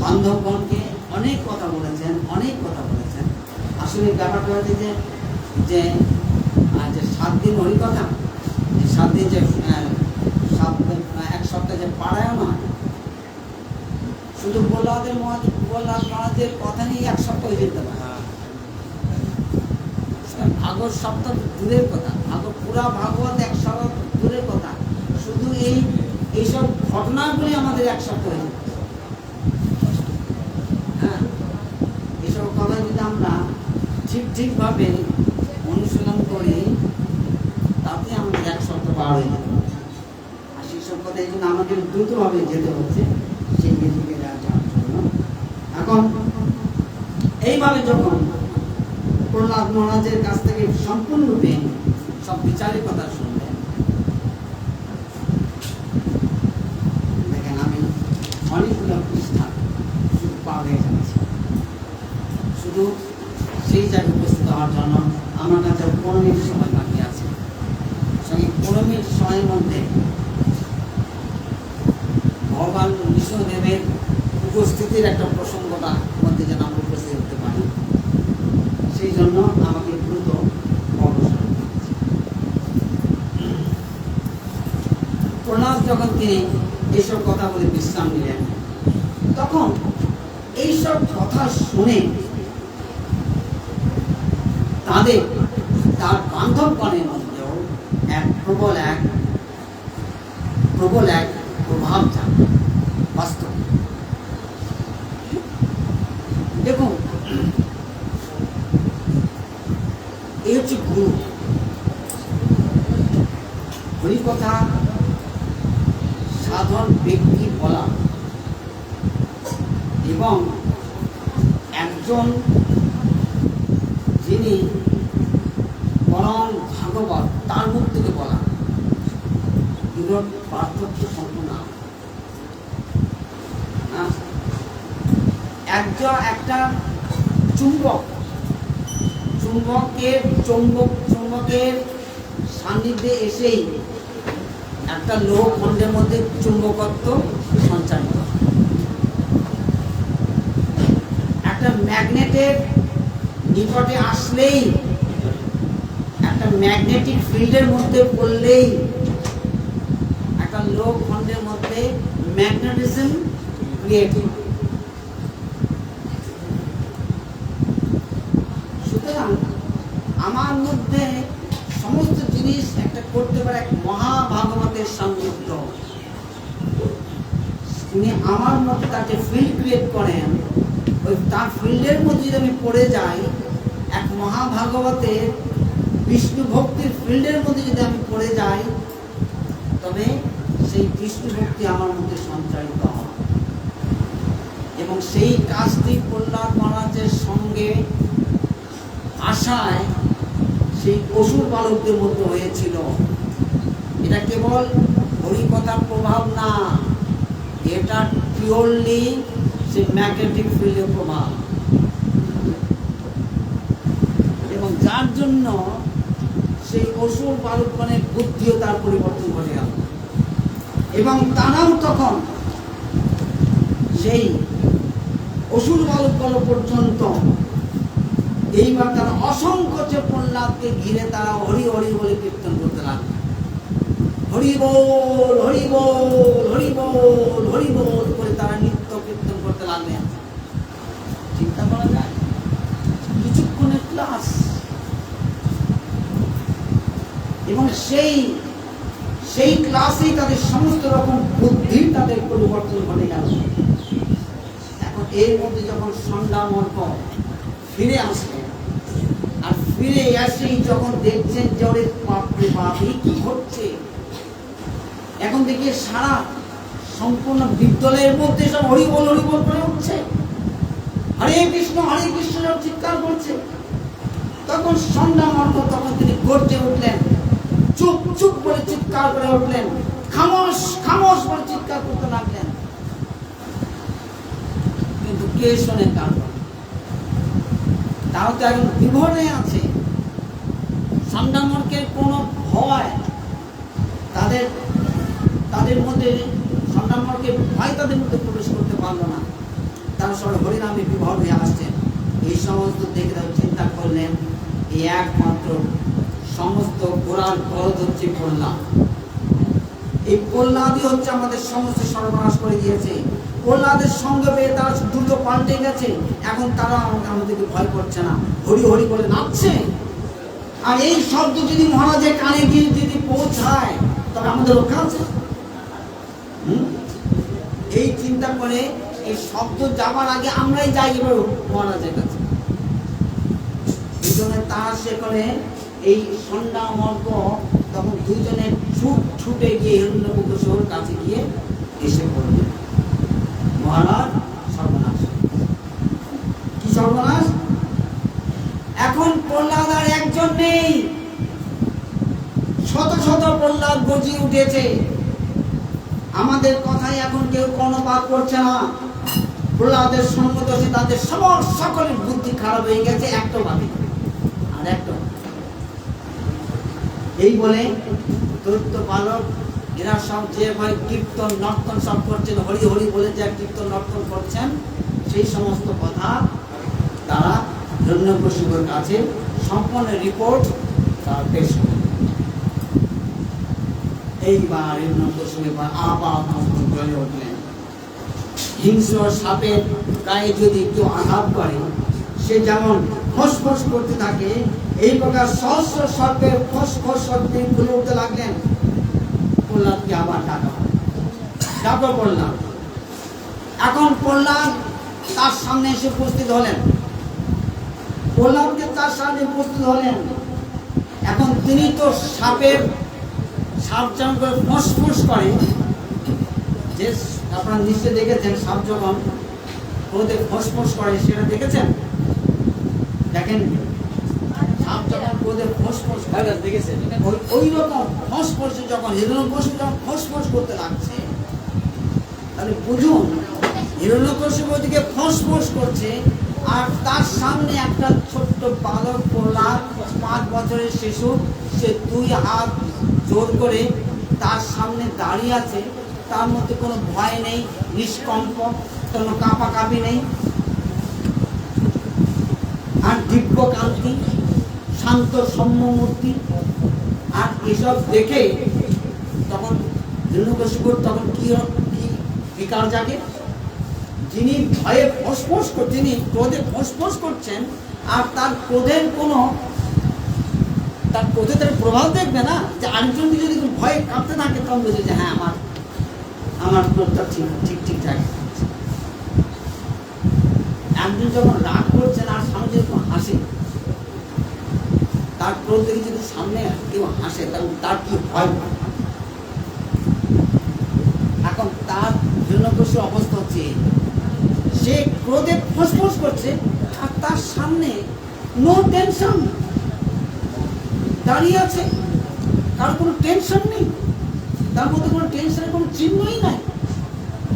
বান্ধবগণকে অনেক কথা বলেছেন। আসলে ব্যাপারটা হচ্ছে যে 7 দিন হরিকথা, 7 দিন যে 1 সপ্তাহ যে পারায়ণ হয়, শুধু প্রহ্লাদ মহারাজের কথা নিয়ে 1 সপ্তাহ যেতে পারে। ভাগবত সপ্তাহ দূরের কথা, পুরা ভাগবত 1 সপ্তাহ দূরের কথা, শুধু এইসব ঘটনাগুলি আমাদের 1 সপ্তাহ হয়ে যেত। হ্যাঁ, এইসব কথা যদি আমরা ঠিকভাবে অনুশীলন করি, তাতে আমাদের 1 সপ্তাহ পার হয়ে যেত। আর সেসব কথা এই জন্য আমাদের দ্রুতভাবে যেতে হচ্ছে সেই দিকে যাওয়ার জন্য। এখন এইভাবে যখন প্রহ্লাদ মহারাজের কাছ থেকে সম্পূর্ণরূপে সব বিচারের কথা শুনলেন, দেখেন আমি অনেকগুলো পৃষ্ঠা শুধু পার হয়ে যাচ্ছি। শুধু সেই জায়গায় উপস্থিত হওয়ার জন্য আমার কাছে 15 মিনিট সময় বাকি আছে। সেই 15 মিনিট সময়ের মধ্যে ভগবান নৃসিংহদেবের উপস্থিতির একটা প্রসঙ্গটা মধ্যে যেন আমরা উপস্থিত হতে পারি, সেই জন্য আমাকে দ্রুত অগ্রসর হতে হচ্ছে। প্রহ্লাদ যখন তিনি এইসব কথা বলে বিশ্রাম নিলেন, তখন এইসব কথা শুনে তার বান্ধবগণের মধ্যেও প্রবল এক প্রভাব যায় বাস্তব। দেখুন, এই হচ্ছে গুরু। হরিকথা সাধারণ ব্যক্তি বলা এবং একজন যিনি পরম ভাগবত তার মুখ থেকে বলা, দুটোর পার্থক্য সম্পূর্ণ। একটা চুম্বকের সান্নিধ্যে এসেই একটা লোহ খণ্ডের মধ্যে চুম্বকত্ব সঞ্চারিত, একটা ম্যাগনেটের নিকটে আসলেই, একটা ম্যাগনেটিক ফিল্ডের মধ্যে পড়লেই একটা লোহ খণ্ডের মধ্যে ম্যাগনেটিজম ক্রিয়েটিভ। সুতরাং আমার মধ্যে সমস্ত জিনিস একটা করতে পারে এক মহাভাগবতের সংযুক্ত। তিনি আমার মধ্যে তাকে ফিল্ড ক্রিয়েট করেন, ওই তার ফিল্ডের মধ্যে যদি আমি পড়ে যাই, এক মহাভাগবতের বিষ্ণু ভক্তির ফিল্ডের মধ্যে যদি আমি পড়ে যাই, তবে সেই বিষ্ণু ভক্তি আমার মধ্যে সঞ্চারিত হয়। এবং সেই কাজটি প্রহ্লাদ মহারাজের সঙ্গে আশায় সেই অসুর বালকদের মধ্যে হয়েছিল। এটা কেবল হরিকথার প্রভাব না, এটা পিওরলি সেই ম্যাগনেটিক ফিল্ডের প্রভাব। এবং যার জন্য সেই অসুর বালকগণের বুদ্ধিও তার পরিবর্তন ঘটে গেল, এবং তারাও তখন সেই অসুর বালকগণ পর্যন্ত এইবার তারা অসংখ্য যে প্রহ্লাদকে ঘিরে তারা হরি হরি বলে কীর্তন করতে লাগলো। হরি বল হরি বল হরি বল হরি বল করে তারা নিত্য কীর্তন করতে লাগলেন। চিন্তা করা যায়, কিছুক্ষণের ক্লাস, এবং সেই ক্লাসেই তাদের সমস্ত রকম বুদ্ধি তাদের পরিবর্তন ঘটে গেল। এখন এর মধ্যে যখন সন্ধ্যামর্ক ফিরে আসলেন, আর ফিরে এসেই যখন দেখছেন যে ওরে বাপরে বাপ এই কি ঘটছে, এখন দেখি সারা সম্পূর্ণ বিদ্যালয়ের মধ্যে সব হরি বল করে উঠছে, হরে কৃষ্ণ চিৎকার করছে। তখন সন্ধ্যামর্ক তখন তিনি গর্জে উঠলেন, চুপ চুপ করে চিৎকার করে উঠলেন, খামোশ খামোশ বলে চিৎকার করতে লাগলেন। কিন্তু কে শোনে কার কথা? তাও তো এখন বিভরে আছে। সন্ধ্যামর্কের কোনো ভয় তাদের মধ্যে, সন্ধ্যামর্কের ভয় তাদের মধ্যে প্রবেশ করতে পারলো না। তারা সবাই হরিনামে বিভোর হয়ে আসছেন। এই সমস্ত দেখে তারা চিন্তা করলেন, এই একমাত্র সমস্ত গোড়ার গলদ হচ্ছে প্রহ্লাদ। এই প্রহ্লাদই হচ্ছে আমাদের সমস্ত সর্বনাশ করে দিয়েছে। প্রহ্লাদের সঙ্গে পেয়ে তারা দ্রুত পাল্টে গেছে। এখন তারা আমাদেরকে ভয় করছে না, হরি হরি বলে নাচছে। আর এই শব্দ যদি মহারাজের কানে গিয়ে যদি পৌঁছায়, তবে আমাদের রক্ষা আছে। এই চিন্তা করে এই শব্দ যাবার আগে আমরাই যাই এবার মহারাজের কাছে। এই জন্য তারা সেখানে এই সন্ধ্যামর্ক তখন দুইজনে ছুটে গিয়ে হিরণ্যকশিপুর কাছে গিয়ে এসে পড়লেন, মহারাজ সর্বনাশ। কি সর্বনাশ? এখন প্রহ্লাদ আর একজন নেই, শত শত প্রহ্লাদ গজিয়ে উঠেছে। আমাদের কথাই এখন কেউ কর্ণপাত করছে না। প্রহ্লাদের সঙ্গদোষে তাদের সকলের বুদ্ধি খারাপ হয়ে গেছে, একটা ভাবে আর একটা। এই বলে দৈত্য বালক এরা সব যে ভাই কীর্তন নর্তন সব করছেন, হরি হরি বলে যে কীর্তন নর্তন করছেন, সেই সমস্ত কথা তারা হিরণ্যকশিপুর কাছে সম্পূর্ণ রিপোর্ট তারা পেশ করলেন। এইবার হিরণ্যকশিপু আবার নতুন করে উঠলেন। হিংস্র সাপের গায়ে যদি কেউ আঘাত করে, সে যেমন ফসফস করতে থাকে, এই প্রকার সহস্র সর্পের ফসফস শব্দে খুলে উঠতে লাগলেন। প্রহ্লাদকে আবার ডাকা প্রহ্লাদ। এখন প্রহ্লাদ তার সামনে এসে উপস্থিত হলেন। প্রহ্লাদকে তার সামনে উপস্থিত হলেন। এখন তিনি তো সাপ যেমন করে ফসফস করে, যে আপনারা নিশ্চয় দেখেছেন সাপ যখন ওদের ফসফস করে, সেটা দেখেছেন? দেখেন সাপ যখন ওদের ফসফস করে, দেখেছেন? ওই রকম ফসফসে যখন হিরণ্যকশিপু যখন ফসফস করতে লাগছে, তাহলে বুঝুন হিরণ্যকশিপু ওদিকে ফসফস করছে, আর তার সামনে একটা ছোট্ট বালক প্রহ্লাদ, 5 বছরের শিশু, সে 2 হাত জোর করে তার সামনে দাঁড়িয়ে আছে। তার মধ্যে কোনো ভয় নেই, নিষ্কম্প, কোনো কাঁপাকাঁপি নেই, আর দিব্য কান্তি, শান্ত সৌম্য মূর্তি। আর এসব দেখে তখন হিরণ্যকশিপুর তখন কি বিকার জাগে? যিনি ভয়ে ফোঁস করছেন, যিনি ক্রোধে ফোঁস করছেন, আর তার ক্রোধের তার প্রভাব দেখবে না, যে আরেকজন যদি ভয়ে কাঁপতে থাকে তখন বুঝে যে হ্যাঁ আমার ক্রোধটা ঠিকঠাক। একজন যখন রাগ করছেন আর সামনে যদি হাসে, তার ক্রোধ দেখে যদি সামনে কেউ হাসে তার কি ভয়। এখন তার জন্য অবস্থা হচ্ছে সে ক্রোধে ফোঁস করছে আর তার সামনে নো টেনশন দাঁড়িয়ে আছে, কারণ কোনো টেনশন নেই, তার মধ্যে কোনো টেনশনের কোনো চিহ্নই নাই,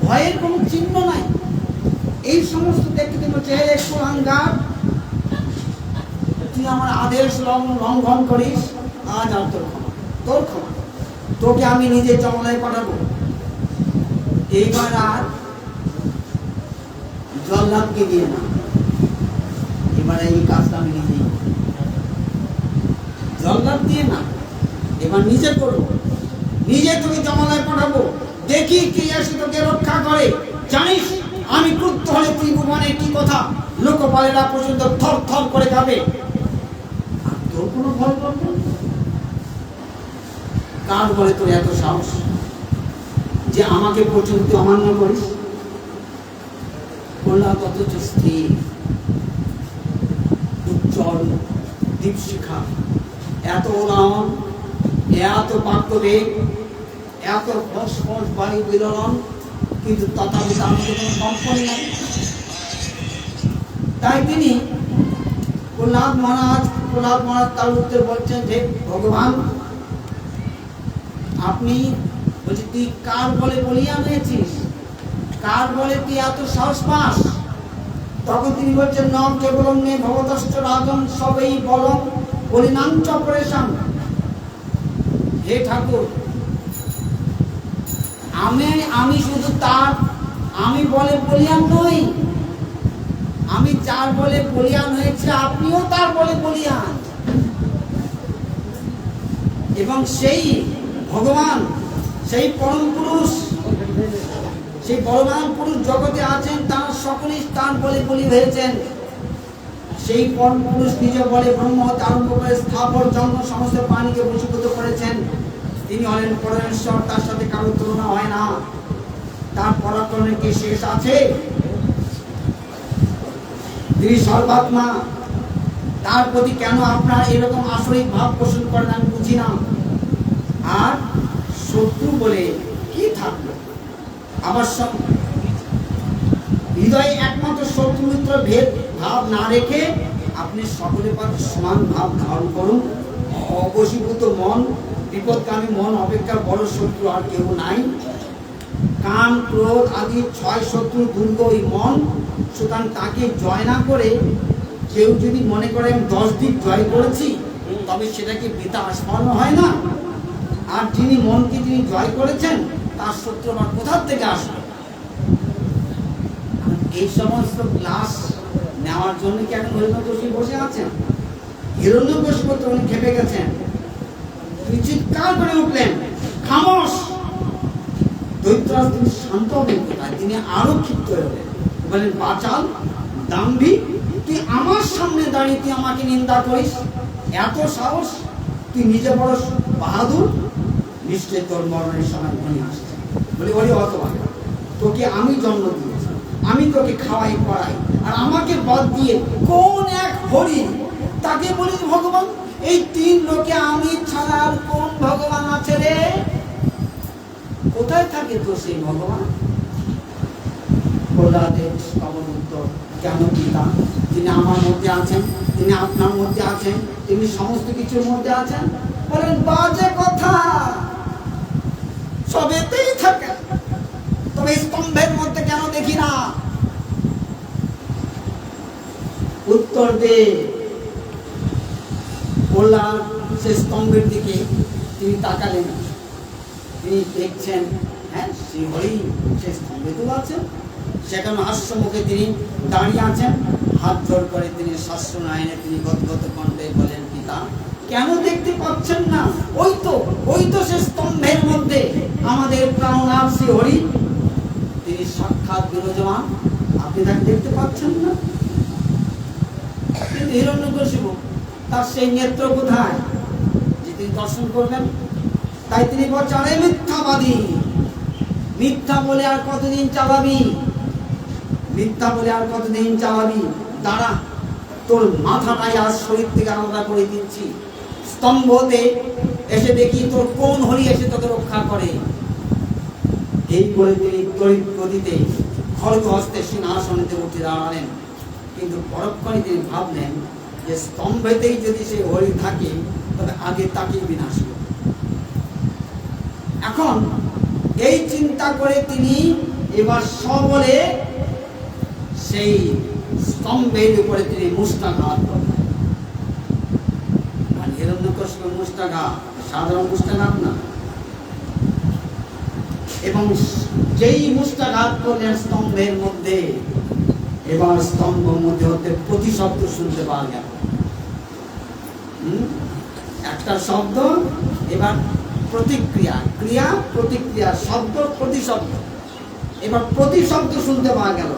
ভয়ের কোনো চিহ্ন নাই। এই সমস্ত দেখতে তুমি বলছে হে কুলাঙ্গার, তুই আমার আদেশ লঙ্ঘন করিস, আজ আর তোর ক্ষমা, তোকে আমি নিজে জমানায় পাঠাবো। এইবার আর জল্লাদকে দিয়ে না, এবারে এই কাজটা আমি নিজেই জল্লাদ দিয়ে না, এবার নিজে করবো, নিজে তোকে জমানায় পাঠাবো, দেখি কে এসে তোকে রক্ষা করে। জানিস আমি ক্রুদ্ধ হলে ত্রিভুবনে কি কথা, লোকপালেরা পর্যন্ত থর থর করে খাবে। আর তোর কোনো ভয় করবে? কার বলে তোর এত সাহস যে আমাকে পর্যন্ত অমান্য করিস? প্রহ্লাদ অথচ স্থির, উজ্জ্বল দীপশিখা, এত উদাহরণ, এত বাক্যবেগ, এত ফস বায়ু বিলরণ, কিন্তু তথাপি তার মধ্যে কোনো কম্পন নাই। তাই তিনি প্রহ্লাদ মহারাজ তার উত্তর বলছেন যে ভগবান আপনি বলছি তুই কার বলে বলিয়া হয়েছিস, কার বলে তুই এত সাহস পাস? তখন তিনি বলছেন ন কেবলম নে ভবতশ্চ রাজন সবেই বলম বলিনাঞ্চ পরেশান। হে ঠাকুর, আমি শুধু আমি বলে বলিয়ান নই, আমি যার বলে বলিয়ান হয়েছে আপনিও তার বলে বলিয়ান। এবং সেই ভগবান, সেই পরম পুরুষ, সেই বলবান পুরুষ জগতে আছেন, তার সকলেই তার বলে বলি হয়েছেন। সেই পরম পুরুষ নিজ বলে ব্রহ্ম হতে আরম্ভ করে স্থাবর জন্ম সমস্ত প্রাণীকে বশীভূত করেছেন। তিনি হলেন পরমেশ্বর, তার সাথে কারো তুলনা হয় না। তার পরাক্রমের কি শেষ আছে? তিনি সর্বাত্মা। তার প্রতি কেন আপনার এরকম আসরিক ভাব পোষণ করেন আমি বুঝি না। আর শত্রু বলে কি থাকলো? আবার হৃদয়ে একমাত্র শত্রু মিত্র ভেদ ভাব না রেখে আপনি সকলের প্রতি সমান ভাব ধারণ করুন। অবশীভূত মন, বিপদগামী মন অপেক্ষা বড় শত্রু আর কেউ নাই। কাম ক্রোধ আদি 6 শত্রু দুর্গ ওই মন। সুতরাং তাকে জয় না করে কেউ যদি মনে করে আমি 10 দিক জয় করেছি, তবে সেটাকে বৃথা স্মরণ হয় না। আর যিনি মনকে তিনি জয় করেছেন তার শত্রু আবার কোথা থেকে আসবে? এই সমস্ত ক্লাস নেওয়ার জন্য কি এখন হিরণ্যকশিপু বসে আছেন? হিরণ্যকশিপু তো উনি খেপে গেছেন, তিনি চিৎকার করে উঠলেন, খামোশ! দৈত্যরাজ তিনি শান্ত হবেন কোথায়? তিনি আরো ক্ষিপ্ত হলেন, বলেন বাচাল দাম্ভিক, তুই আমার সামনে দাঁড়িয়ে তুই আমাকে নিন্দা করিস? এত সাহস? তুই নিজে বড় বাহাদুর, নিশ্চয় তোর মরণের সময় ঘনিয়ে আসছে। বলে ওরে হতভাগা, তোকে আমি জন্ম দিয়েছি, আমি তোকে খাওয়াই পড়াই, আর আমাকে বাদ দিয়ে কোন এক হরি তাকে বলিস ভগবান? এই 3 লোকে আমি ছাড়া আর কোন ভগবান আছে রে? কোথায় থাকে তো সেই ভগবান? প্রহ্লাদের স্তবন উত্তর, কেন পিতা? তিনি আমার মধ্যে আছেন, তিনি আপনার মধ্যে আছেন, তিনি সমস্ত কিছুর মধ্যে আছেন। বলেন বাজে কথা, সবেতেই থাকেন, তবে স্তম্ভের মধ্যে কেন দেখি না? উত্তর দে। প্রহ্লাদ সে স্তম্ভের দিকে তিনি তাকালেন, তিনি দেখছেন হ্যাঁ সেই হরি সে স্তম্ভে তো আছেন, সেখানে হাস্য মুখে তিনি দাঁড়িয়ে আছেন। হাত জোর করে তিনি শাস্ত্রনায়নে তিনি গদগদ কণ্ঠে বলেন, পিতা কেন দেখতে পাচ্ছেন না? ওই তো সে স্তম্ভের মধ্যে আমাদের প্রাণনাথ শ্রী হরি, তিনি সাক্ষাৎ বিরাজমান। আপনি তাকে দেখতে পাচ্ছেন না। কিন্তু হিরণ্যকশিপু তার সেই নেত্র কোথায় যে তিনি দর্শন করবেন? তাই তিনি বলছেন, আরে মিথ্যাবাদী, মিথ্যা বলে আর কতদিন চালাবি? মিথ্যা বলে আর কতদিন চালাবি? দাঁড়া, তোর মাথাটাই আজ শরীর থেকে আলাদা করে দিচ্ছি। স্তম্ভতে এসে দেখি তোর কোন হরি এসে তোকে রক্ষা করে। এই বলে তিনি তড়িৎ গতিতে খড়গ হস্তে সিংহাসনেতে উঠে দাঁড়ালেন। কিন্তু পরক্ষণে তিনি ভাবলেন যে স্তম্ভেতেই যদি সে হরি থাকে তবে আগে তাকেই বিনাশ করবে। এখন এই চিন্তা করে তিনি এবার সবলে সেই স্তম্ভের উপরে তিনি মুষ্টাঘাত করলেন। আর হিরণ্যকশিপুর মুষ্টাঘাত সাধারণ মুষ্টাঘাত না। এবং যেই মুষ্টাঘাত করলেন স্তম্ভের মধ্যে, এবার স্তম্ভ মধ্যে হতে প্রতিশব্দ শুনতে পাওয়া গেল। একটা শব্দ, এবার প্রতিক্রিয়া, ক্রিয়া প্রতিক্রিয়া, শব্দ প্রতিশব্দ, এবার প্রতিশব্দ শুনতে পাওয়া গেল।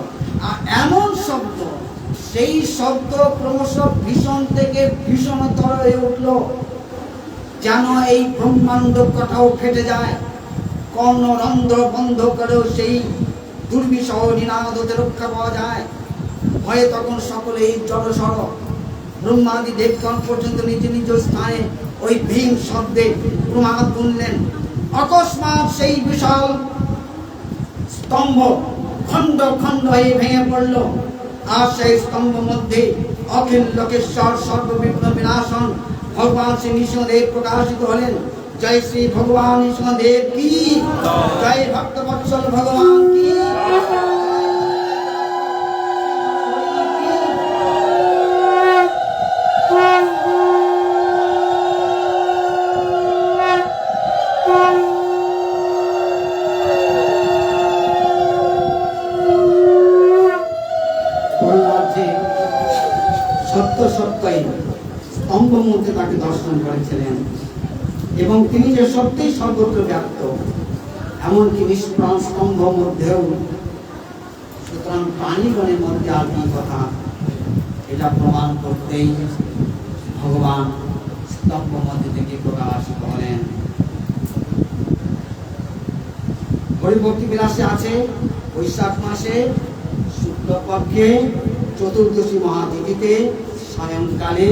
আর এমন শব্দ, সেই শব্দ ক্রমশ ভীষণ থেকে ভীষণতর হয়ে উঠল, যেন এই ব্রহ্মাণ্ড কথাও ফেটে যায়। কর্ণরন্ধ্র বন্ধ করেও সেই দুর্বিষহ নিনাদ হতে রক্ষা পাওয়া যায়। ভয়ে তখন সকলেই জড়সড়, ব্রহ্মাদি দেবগণ পর্যন্ত নিজ নিজ স্থানে ওই ভীম শব্দে প্রমাদ গুনলেন। অকস্মাৎ সেই বিশাল স্তম্ভ খণ্ড খণ্ড হয়ে ভেঙে পড়ল। আর সেই স্তম্ভ মধ্যে অখিল লোকেশ্বর সর্ববিঘ্ন বিনাশন ভগবান শ্রী নৃসিংহদেব প্রকাশিত হলেন। জয় শ্রী ভগবান নৃসিংহদেব কি জয়, ভক্তবৎসল ভগবান কি। সত্য সত্যই স্তম্ভ মধ্যে তাকে দর্শন করেছিলেন এবং তিনি যে সত্যিই সর্বত্র ব্যাপ্ত, এমনকি নিষ্প্রাণ স্তম্ভ মধ্যেও। সুতরাং প্রাণীগণের মধ্যে আর কি কথা, এটা প্রমাণ করতেই ভগবান স্তম্ভ মধ্যে থেকে প্রকাশিত হলেন। হরিভক্তি বিলাসে আছে বৈশাখ মাসে শুক্লপক্ষে চতুর্দশী মহাতিথিতে সায়ংকালে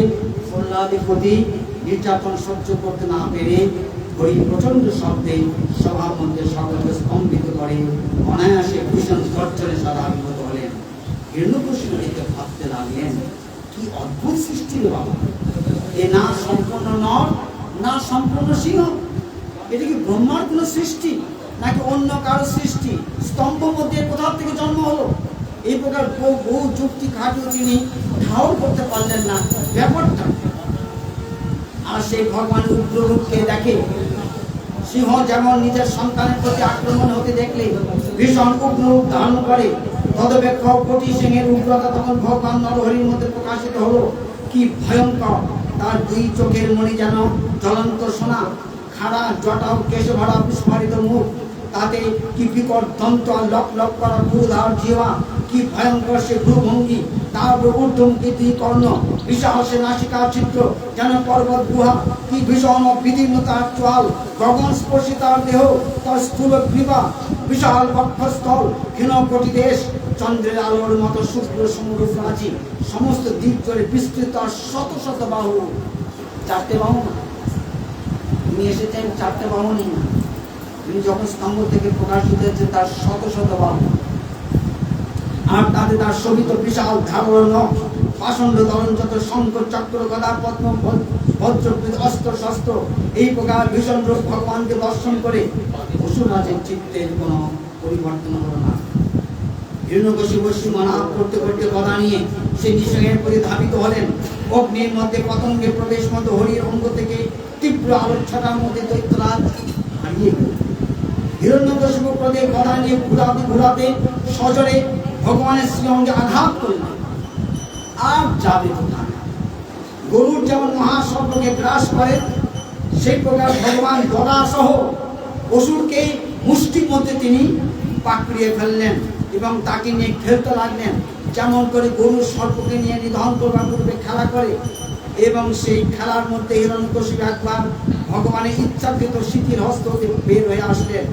প্রহ্লাদিপতি নির্যাতন সহ্য করতে না পেরে হরি প্রচন্ড শব্দে সভার মধ্যে সকলকে স্তম্ভিত করে অনায়াসে ভীষণ গর্জনে সদাবিভূত হলেন। হিরণ্যকশিপু দেখে ভাবতে লাগলেন, কি অদ্ভুত সৃষ্টি রে বাবা! এ না সম্পূর্ণ নর, না সম্পূর্ণ সিংহ। এটা কি ব্রহ্মার কোনো সৃষ্টি নাকি অন্য কারো সৃষ্টি? স্তম্ভ মধ্যে কোথা থেকে জন্ম হলো? এই প্রকার বহু যুক্তি খাটিয়ে তিনি ঠাউর করতে পারলেন না ব্যাপারটা। আর সেই ভগবানের উগ্ররূপকে দেখে, সিংহ যেমন নিজের সন্তানের প্রতি আক্রমণ হতে দেখলে ভীষণ উগ্র রূপ ধারণ করে, তদপেক্ষা কোটি সিংহের উগ্রতা তখন ভগবান নরহরির মধ্যে প্রকাশিত হলো। কি ভয়ঙ্কর! তার দুই চোখের মণি যেন জ্বলন্ত সোনা, খাড়া জটা ও কেশে ভরা বিস্ফারিত মুখ, তাতে কি বিকট দন্ত আর লক লক করা ক্রোধ আর জিহ্বা, কি ভয়ঙ্কর সে ভ্রুভঙ্গি, তার ঊর্ধ্বমুখী দুই কর্ণ, বিশাল সে নাসিকা চিত্র যেন পর্বত গুহা, কি ভীষণ বিদীর্ণ তার চোয়াল, গগন স্পর্শী তার দেহ, তার স্থূল গ্রীবা, বিশাল বক্ষস্থল, ক্ষীণ কোটি দেশ, চন্দ্রের আলোর মতো শুক্র সমুদ্র প্রাচী, সমস্ত দিক জুড়ে বিস্তৃত শত শত বাহু। চারটে বাহু না, তিনি এসেছেন চারটে বাহু নেই না, তিনি যখন স্তম্ভ থেকে প্রকাশিত হয়েছে তার শত শত বাহু। আর তাতে তার শোভিত বিশাল ধারণ পাষণ্ড দলন যত শঙ্খ চক্র গদা পদ্ম বজ্রকৃত অস্ত্র শস্ত্র, এই প্রকার ভীষণ রূপ ভগবানকে দর্শন করে অসুররাজের চিত্তের কোনো পরিবর্তন হলো না। হিরণ্যকশিপু সীমানা করতে করতে গদা নিয়ে সে নৃসিংহের প্রতি ধাবিত হলেন। অগ্নির মধ্যে পতঙ্গে প্রবেশ মতো হরির অঙ্গ থেকে তীব্র আলোচ্ছটার মধ্যে দৈত্যরাজ হারিয়ে গেল। হিরণ্যকশিপু ক্রোধে গদা নিয়ে ঘুরাতে ঘুরাতে সজোরে ভগবানের শ্রীঅঙ্গে আঘাত করলেন। আর যাবে কোথায়? গরুর যেমন মহাসর্পকে গ্রাস করে, সেই প্রকার ভগবান গদা সহ অসুরকে মুষ্টির মধ্যে তিনি পাকড়িয়ে ফেললেন এবং তাকে নিয়ে খেলতে লাগলেন, যেমন করে গরু সর্পকে নিয়ে নিধন করবার পূর্বে খেলা করে। এবং সেই খেলার মধ্যে হিরণ্যকশিপু একবার ভগবানের ইচ্ছাকৃত শিথিল হস্ত হতে বের হয়ে আসলেন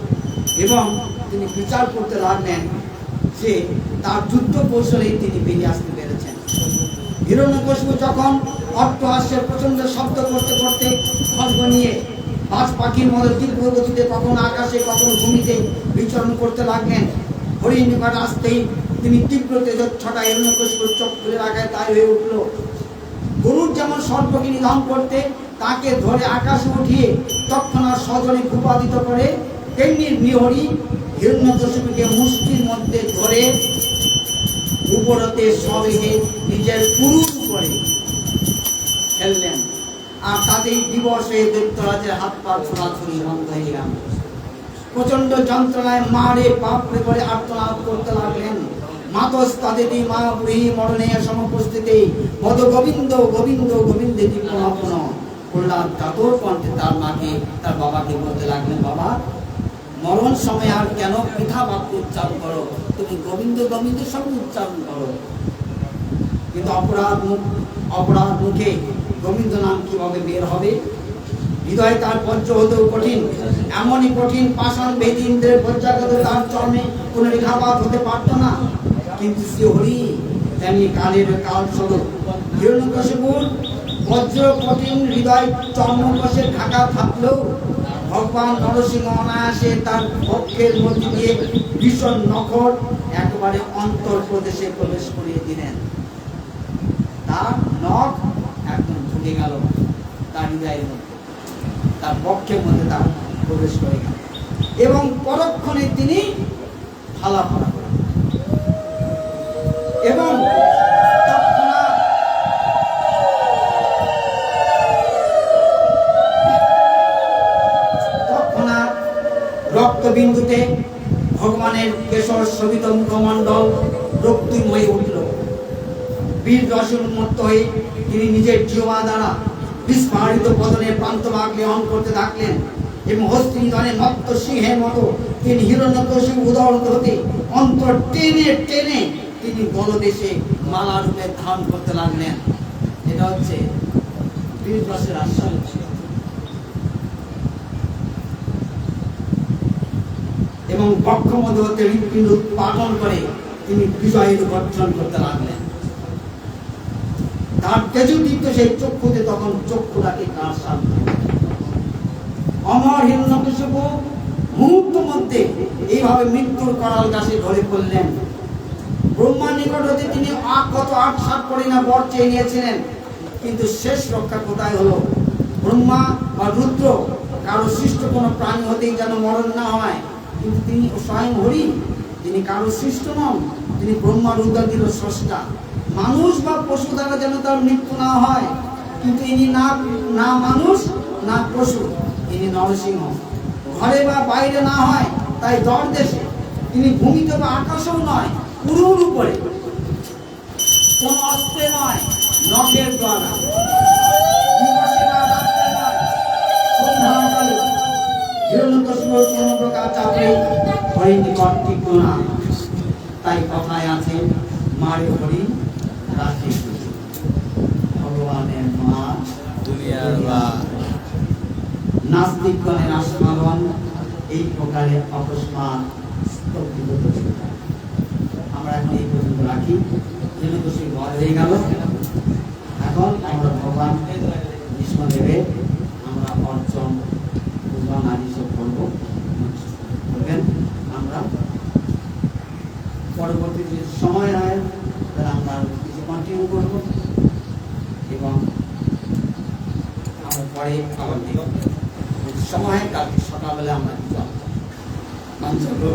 এবং তিনি বিচার করতে লাগলেন যে তার যুদ্ধ কৌশলেই তিনি বেরিয়ে আসতে পেরেছেন। হিরণ্যকশিপু যখন অট্টহাস্যের প্রচন্ড শব্দ করতে করতে খড়গ নিয়ে বাজ পাখির মতো তীব্র গতিতে কখনো আকাশে কখনো ভূমিতে বিচরণ করতে লাগলেন, হরিণ নিকট আসতেই তিনি তীব্র তেজচ্ছটা হিরণ্যকশিপুর চোখ খুলে রাখায় তাই হয়ে উঠল। গরুর যেমন সর্পকে নিধন করতে তাকে ধরে আকাশে উঠিয়ে তৎক্ষণাৎ সজনে ভূপাদিত করে, তেমনি নৃহরি হিরণ্যকশিপুকে মুষ্টির মধ্যে ধরে উপরতে সবেগে নিজের পুরুষ উপরে ফেললেন। আর তাতেই দিবস হয়ে দৈত্যরাজের হাত পা ছোড়াছুড়ি বন্ধ হয়ে গেল। প্রচন্ড যন্ত্রণায় মারে বাপরে করে আর্তনাদ করতে লাগলেন। মাতস্তাদেতি মা বুড়ি মরণে সমুপস্থিতে পদ গোবিন্দ গোবিন্দ গোবিন্দেতি পুনঃ পুনঃ। প্রহ্লাদ কাতর কণ্ঠে তার মাকে তার বাবাকে বলতে লাগলেন, বাবা মরণ সময় আর কেন পৃথা বাক্য উচ্চারণ করো, তুমি গোবিন্দ গোবিন্দ সব উচ্চারণ করো। কিন্তু অপরাধ মুখে গোবিন্দ নাম কিভাবে বের হবে? হৃদয় তার বজ্র হতেও কঠিন, এমনই কঠিন পাষাণ ভেদি ইন্দ্রের বজ্রাঘাতে তার চরণে কোনো রেখাপাত হতে পারত না। কিন্তু শ্রী হরি তেমনি কালের কাল স্বরূপ হিরণ্যকশিপুর বজ্র কঠিন হৃদয় চর্মকোষে ঢাকা থাকলেও ভগবান নরসিংহ অনায়াসে তার বক্ষের মধ্যে দিয়ে ভীষণ নখর একেবারে অন্তর প্রদেশে প্রবেশ করিয়ে দিলেন। তার নখ একদম ঢুকে গেল তার হৃদয়ের মধ্যে, তার বক্ষের মধ্যে তার প্রবেশ করে গেল এবং পরক্ষণে তিনি ফালা করে এবং তৎক্ষণাৎ রক্তবিন্দুতে ভগবানের কেশর শোভিত মুখমণ্ডল রক্তিম হয়ে উঠল। বীর রসে উন্মত্ত হয়ে তিনি নিজের জিহ্বা দ্বারা বিস্ফারিত বদনের প্রান্তভাগ গ্রহণ করতে থাকলেন এবং হস্তিনিধনে মত্ত সিংহের মতো তিনি হিরণ্যকশিপু উদাহরণ হতে অন্তর টেনে টেনে তিনি বলদেশে মালা রূপে ধারণ করতে লাগলেন। এটা হচ্ছে বীর রসের আশ্রয়। এবং বক্ষ মধ্যে হতে হৃৎপিণ্ড উৎপাদন করে তিনি বিজয়ের গর্জন করতে লাগলেন। তার তেজদীপ্ত সেই চক্ষুতে তখন চক্ষুটাকে তার সামনে অমর হিরণ্যকশিপু মুহূর্ত মধ্যে এইভাবে মৃত্যুর করাল গাছে ধরে পড়লেন। ব্রহ্মার নিকট হতে তিনি কত ৮-৭ করে না বর চেয়ে নিয়েছিলেন, কিন্তু শেষ রক্ষা কোথায় হলো? ব্রহ্মা বা রুদ্র কারো সৃষ্ট কোনো প্রাণী হতেই যেন মরণ না হয়, কিন্তু তিনি স্বয়ং হরি, তিনি কারো সৃষ্ট নন, তিনি ব্রহ্মা রুদ্রাদির স্রষ্টা। মানুষ বা পশু দ্বারা যেন তার মৃত্যু না হয়, কিন্তু ইনি না মানুষ না পশু, ইনি নরসিংহ। ঘরে বা বাইরে না হয় তাই দর দেশে, তিনি ভূমিতে বা আকাশেও নয়, পুরোর উপরে, কোন অস্ত্রে নয়, নখের দ্বারা, দিবসে বা রাত্রে নয়, সন্ধ্যাকালে হিরণ্যকশিপুর কোনো প্রকার চাপে হরিণ নিকট টিকত না। তাই কথায় আছে, মারে হরিণ রাখে ভগবানের মা দুনিয়ার মা। নাস্তিকগণের আস্মাগণ এই প্রকারে অকস্মাৎ স্তব্ধ হয়ে গেল। আমরা এখন এই পর্যন্ত রাখি, হিরণ্যকশিপু ভয় হয়ে গেল। এখন আমরা ভগবান বিষ্ণুদেবের আমরা অর্চন পূজন আদি সব করবো, আমরা পরবর্তী যে সময় হয় তাহলে আমরা কিছু কন্টিনিউ করবো এবং আমরা পরে খাবার দিব সময় কালকে সকালবেলা আমরা পঞ্চগ্রহ